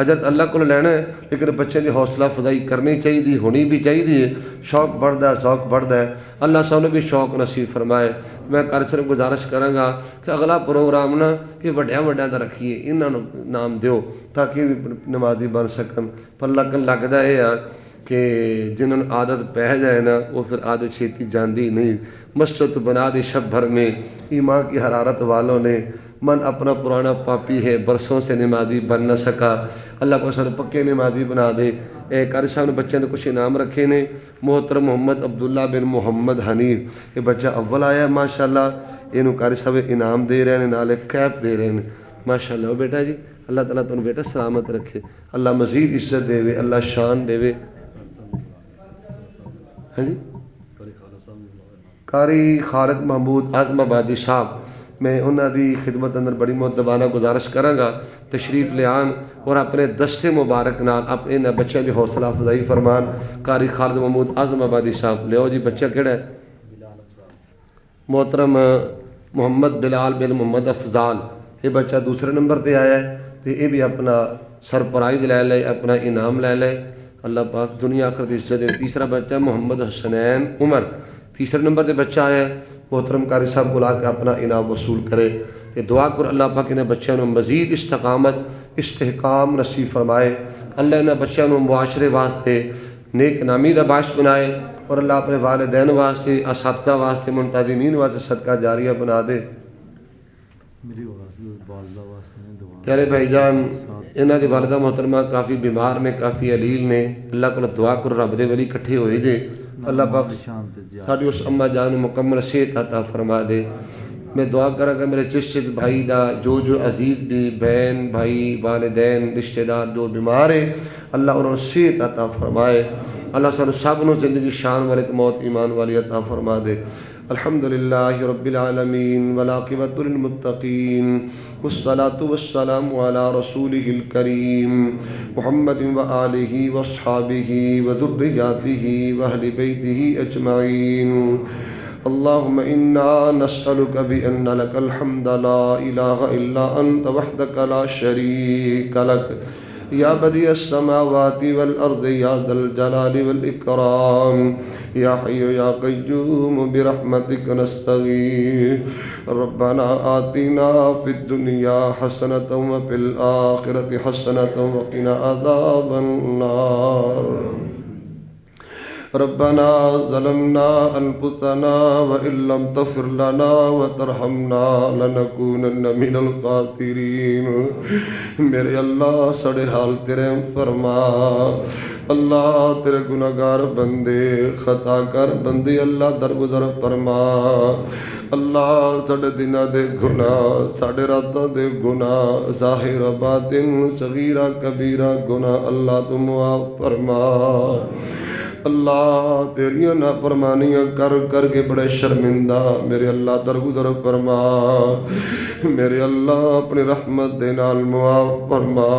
اجر اللہ کو لینا ہے، لیکن بچے کی حوصلہ افزائی کرنی چاہیے، ہونی بھی چاہیے۔ شوق بڑھتا ہے، ذوق بڑھتا ہے۔ اللہ سانوں بھی شوق نصیب فرمائے۔ میں قاری صاحب گزارش کراں گا کہ اگلا پروگرام نا یہ وڈیاں دا رکھیے، انہاں نوں نام دیو تاکہ نمازی بن سکن۔ پر لگدا ہے یار کہ جنہوں نے عادت پہ جائے نا وہ پھر عادت چھیتی جاندی نہیں۔ مسجد بنا دی شب بھر میں ایمان کی حرارت والوں نے، من اپنا پرانا پاپی ہے برسوں سے نمازی بن نہ سکا۔ اللہ کو سن پکے نمازی بنا دے۔ قاری صاحب نے بچے نے کچھ انعام رکھے نے۔ محترم محمد عبداللہ بن محمد حنیف یہ بچہ اول آیا ہے ماشاءاللہ، یہ قاری صاحب انعام دے رہے ہیں، نالے کیپ دے رہے ہیں ماشاءاللہ۔ وہ بیٹا جی اللہ تعالیٰ تمہیں بیٹا سلامت رکھے، اللہ مزید عزت دے، اللہ شان دے۔ ہاں جی قاری خالد محمود اعظم آبادی صاحب، میں انہاں دی خدمت اندر بڑی مؤدبانہ گزارش کراں گا تشریف لے آن اور اپنے دستے مبارک نال اپنے انہاں بچوں دی حوصلہ افزائی فرمان۔ قاری خالد محمود اعظم آبادی صاحب لیاؤ جی، بچہ کیڑا ہے؟ محترم محمد بلال بن محمد افضال، یہ بچہ دوسرے نمبر تے آیا ہے، تو یہ بھی اپنا سرپرائز لے لے، اپنا انعام لے لے۔ اللہ پاک دنیا آخرت عزت دے۔ تیسرا بچہ محمد حسنین عمر، تیسرے نمبر تے بچہ آیا ہے۔ محترم قاری صاحب کو لا کے اپنا انعام وصول کرے۔ یہ دعا کر اللہ پاک انہیں بچوں کو مزید استقامت استحکام نصیب فرمائے۔ اللہ انہیں بچوں کو معاشرے واسطے نیک نامی دا باعث بنائے، اور اللہ اپنے والدین واسطے، اساتذہ واسطے، منتظمین واسطے صدقہ جاریہ بنا دے۔ پیارے بھائی جان، انہاں دی والدہ محترمہ کافی بیمار نے، کافی علیل نے۔ اللہ کو دعا کر رب دے ولی کٹھے ہوئے جے، اللہ پاک ساڈی اس اماں جان مکمل صحت عطا فرما دے۔ میں دعا کراں کہ میرے چشت بھائی دا جو عزیز بھی بہن بھائی والدین رشتہ دار جو بیمار ہیں اللہ انہوں نے صحت عطا فرمائے. اللہ سانو سب نو زندگی شان والے تے موت ایمان والی عطا فرما دے. الحمدللہ رب العالمین والعاقبۃ للمتقین والصلاة والسلام علی رسولہ الکریم محمد وآلہ واصحابہ وذریاتہ واہل بیتہ اجمعین. اللهم إنا نسألك بأن لك الحمد لا إله إلا أنت وحدك لا شريك لك يا بديع السماوات والأرض يا ذا الجلال والإكرام يا حي يا قيوم برحمتك نستغيث ربنا آتنا في الدنيا حسنة وفي الآخرة حسنة وقنا عذاب النار. ربنا ظلمنا أنفسنا وإن لم تغفر لنا وترحمنا لنكونن من الخاسرين. میرے اللہ سڑے حال تیرے فرما. اللہ تیرے گناہگار بندے خطا کر بندے اللہ درگزر فرما. اللہ ساڈے دنوں دے گناہ ساڈے راتاں دے گناہ ظاہر باطن صغیرہ کبیرہ گناہ اللہ تو معاف فرما. اللہ تیریاں نافرمانیاں کر کر کے بڑے شرمندہ میرے اللہ درگزر فرما. میرے اللہ اپنی رحمت دے نال معاف فرما.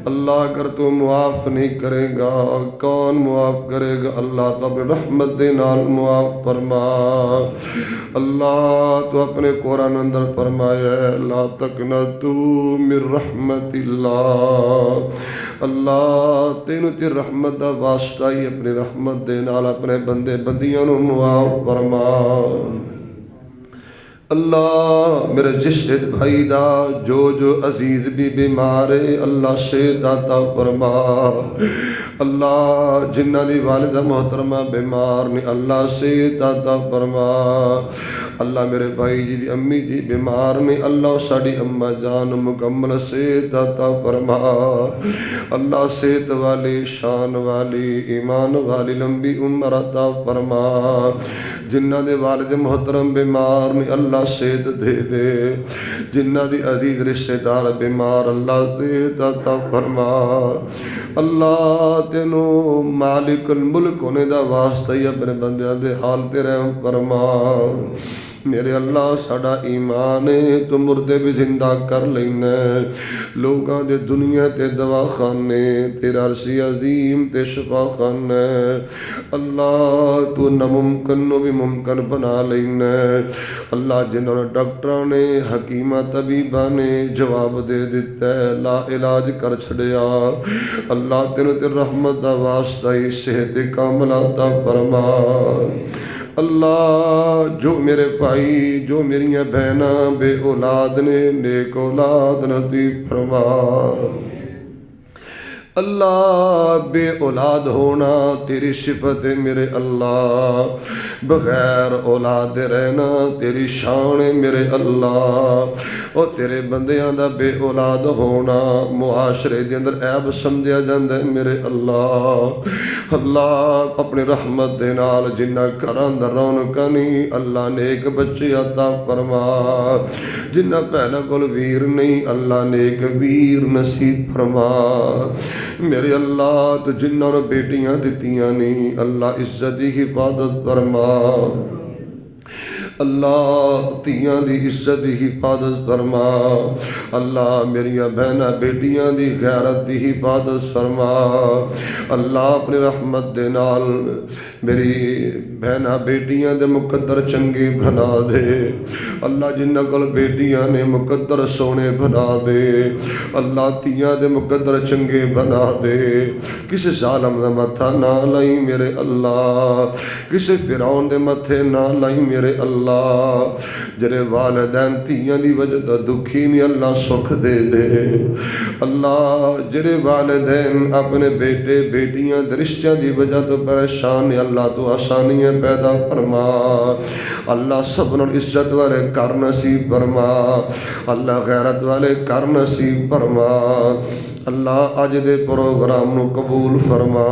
اللہ اگر تو معاف نہیں کرے گا کون معاف کرے گا؟ اللہ تو اپنی رحمت دے نال معاف فرما. اللہ تو اپنے قرآن اندر فرمایا ہے لا تقنطوا من رحمت اللہ. اللہ تینوں تے رحمت دا واسطہ ہی اپنی رحمت دے نال اپنے بندے بندیاں نو معاف فرما. اللہ میرے جسد بھائی دا جو عزیز بھی بیمار ہے اللہ صحت عطا فرما. اللہ جنہ دی والدہ محترمہ بیمار نے اللہ صحت عطا فرما. اللہ میرے بھائی جی دی امی جی بیمار نے اللہ ساڈی اماں جان مکمل صحت عطا فرما. اللہ صحت والی شان والی ایمان والی لمبی عمر عطا فرما. جنہ دے والد محترم بیمار نے اللہ صحت دے دے. جنہ دی عزیز رشتہ دار بیمار اللہ صحت عطا فرما. اللہ تینوں مالک الملک ہونے دا واسطہ ہی اپنے بندیاں دے حال تے رحم فرما. میرے اللہ ساڈا ایمان ہے تو مردے بھی زندہ کر لینا. لوگاں دے دنیا تے دواخانے تیرا عرصی عظیم تے شفا خانہ. اللہ تو ناممکن نو بھی ممکن بنا لینا. اللہ جنہوں نے ڈاکٹراں نے حکیمہ طبیبہ نے جواب دے دیتا ہے لا علاج کر چھڑیا. اللہ تینوں تے رحمت دا واسطہ ہی صحت کامل عطا فرما. اللہ جو میرے بھائی جو میریاں بہناں بے اولاد نے نیک اولاد نصیب فرما. اللہ بے اولاد ہونا تیری صفت ہے میرے اللہ. بغیر اولاد رہنا تیری شان ہے میرے اللہ. اور تیرے بندیاں دا بے اولاد ہونا معاشرے دے اندر عیب سمجھیا جاندا ہے میرے اللہ. اللہ اپنی رحمت دے نال جنہ گھراں دا رونق نہیں اللہ نیک بچے عطا فرما. جنہ پہلا کول ویر نہیں اللہ نیک ویر نصیب فرما. میرے اللہ تو جنہوں نے بیٹیاں دتیاں نہیں اللہ عزت دی حفاظت فرما. اللہ تیاں دی عزت دی حفاظت فرما. اللہ میریاں بہناں بیٹیاں دی غیرت دی حفاظت فرما. اللہ اپنی رحمت دے نال میری بہناں بیٹیاں دے مقدر چنگے بنا دے. اللہ جنہ کول بیٹیاں نے مقدر سونے بنا دے. اللہ تیاں دے مقدر چنگے بنا دے. کسی ظالم دا متھا نہ لائی میرے اللہ. کسی فرعون دے متھے نہ لائی میرے اللہ. جڑے والدین تیاں دی وجہ دا دکھی نہیں اللہ سکھ دے دے. اللہ جڑے والدین اپنے بیٹے بیٹیاں رشتیاں دی وجہ تو پریشان نے اللہ تو آسانیاں پیدا فرما. اللہ سب نال عزت والے کر نصیب فرما. اللہ غیرت والے کر نصیب فرما. اللہ اج دے پروگرام نو قبول فرما.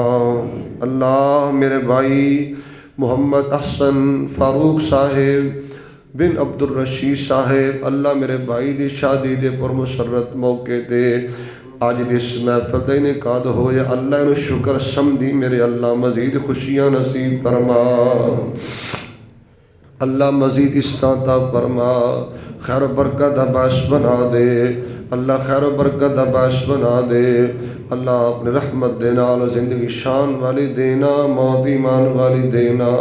اللہ میرے بھائی محمد احسن فاروق صاحب بن عبد الرشید صاحب اللہ میرے بھائی دی شادی دے پر مسرت موقع دے آج اس محفل دا انعقاد ہوئے اللہ انہوں شکر سمدھی میرے اللہ مزید خوشیاں نصیب فرما اللہ مزید استعطا فرما خیر و برکت دا باعث بنا دے اللہ خیر و برکت دا باعث بنا دے اللہ اپنے رحمت دینا زندگی شان والی دینا موت ایمان والی دینا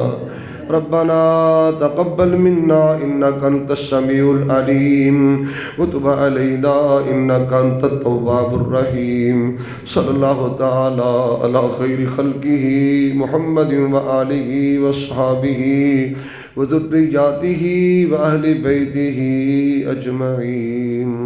ربنا تقبل منا انك انت السميع العليم وتب علينا انك انت التواب الرحيم صلى الله تعالى على خير خلقه محمد وآله وصحبه وذرياته واهل بيته اجمعين.